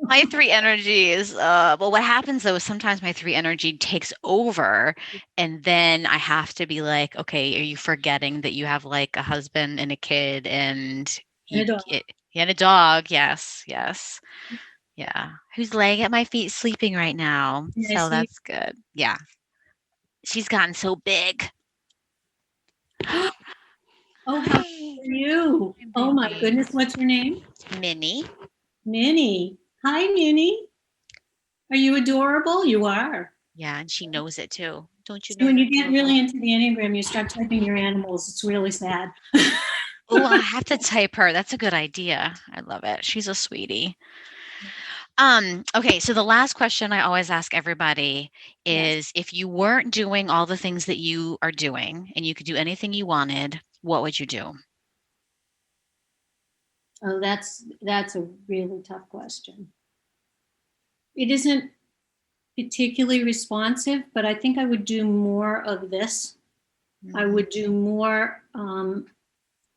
Speaker 1: My 3 energy is well, what happens though is sometimes my 3 energy takes over, and then I have to be like, okay, are you forgetting that you have like a husband and a kid and
Speaker 2: a dog?
Speaker 1: And a dog. Yes. Yeah. Who's laying at my feet sleeping right now. So that's good. Yeah. She's gotten so big.
Speaker 2: Oh, how are you? Oh my goodness, what's your name?
Speaker 1: Minnie.
Speaker 2: Minnie. Hi, Minnie. Are you adorable? You are.
Speaker 1: Yeah, and she knows it too. Don't you know?
Speaker 2: When you get really into the Enneagram, you start typing your animals. It's really sad.
Speaker 1: Oh, I have to type her. That's a good idea. I love it. She's a sweetie. Okay, so the last question I always ask everybody
Speaker 2: Yes.
Speaker 1: is if you weren't doing all the things that you are doing and you could do anything you wanted, what would you do?
Speaker 2: Oh, that's a really tough question. It isn't particularly responsive, but I think I would do more of this. I
Speaker 1: Mhm.
Speaker 2: would do more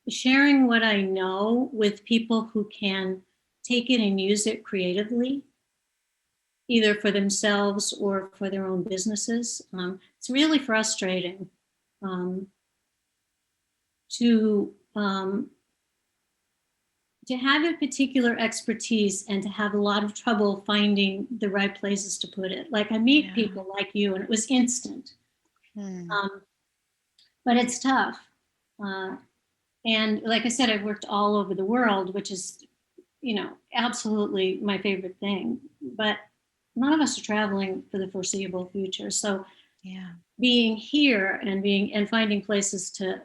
Speaker 2: sharing what I know with people who can take it and use it creatively, either for themselves or for their own businesses. It's really frustrating um, to um, to have a particular expertise and to have a lot of trouble finding the right places to put it. Like I meet
Speaker 1: Yeah.
Speaker 2: people like you, and it was instant,
Speaker 1: Hmm.
Speaker 2: um, but it's tough. Uh, and like I said, I've worked all over the world, which is, absolutely my favorite thing. But none of us are traveling for the foreseeable future. So
Speaker 1: Yeah.
Speaker 2: being here and finding places to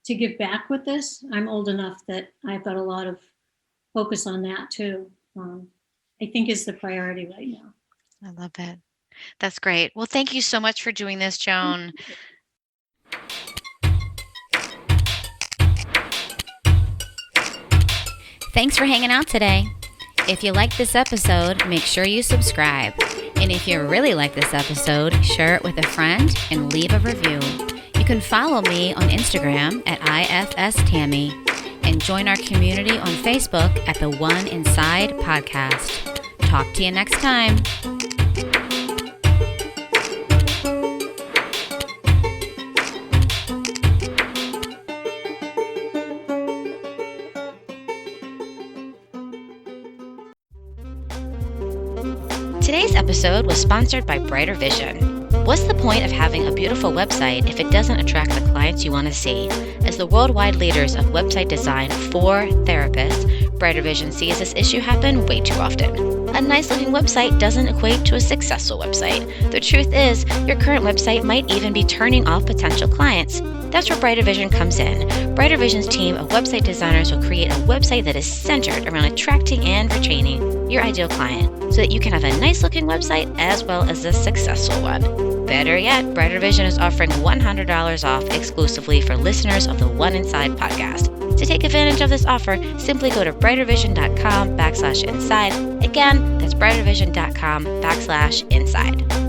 Speaker 2: give back with this, I'm old enough that I've got a lot of focus on that too. I think is the priority right now.
Speaker 1: I love it. That's great. Well, thank you so much for doing this, Joan.
Speaker 3: Thanks for hanging out today. If you liked this episode, make sure you subscribe. And if you really like this episode, share it with a friend and leave a review. You can follow me on Instagram at IFS Tammy and join our community on Facebook at the One Inside Podcast. Talk to you next time.
Speaker 1: Today's episode was sponsored by Brighter Vision. What's the point of having a beautiful website if it doesn't attract the clients you want to see? As the worldwide leaders of website design for therapists, Brighter Vision sees this issue happen way too often. A nice looking website doesn't equate to a successful website. The truth is, your current website might even be turning off potential clients. That's where Brighter Vision comes in. Brighter Vision's team of website designers will create a website that is centered around attracting and retaining your ideal client so that you can have a nice looking website as well as a successful one. Better yet, Brighter Vision is offering $100 off exclusively for listeners of the One Inside podcast. To take advantage of this offer, simply go to brightervision.com/inside. Again, that's brightervision.com/inside.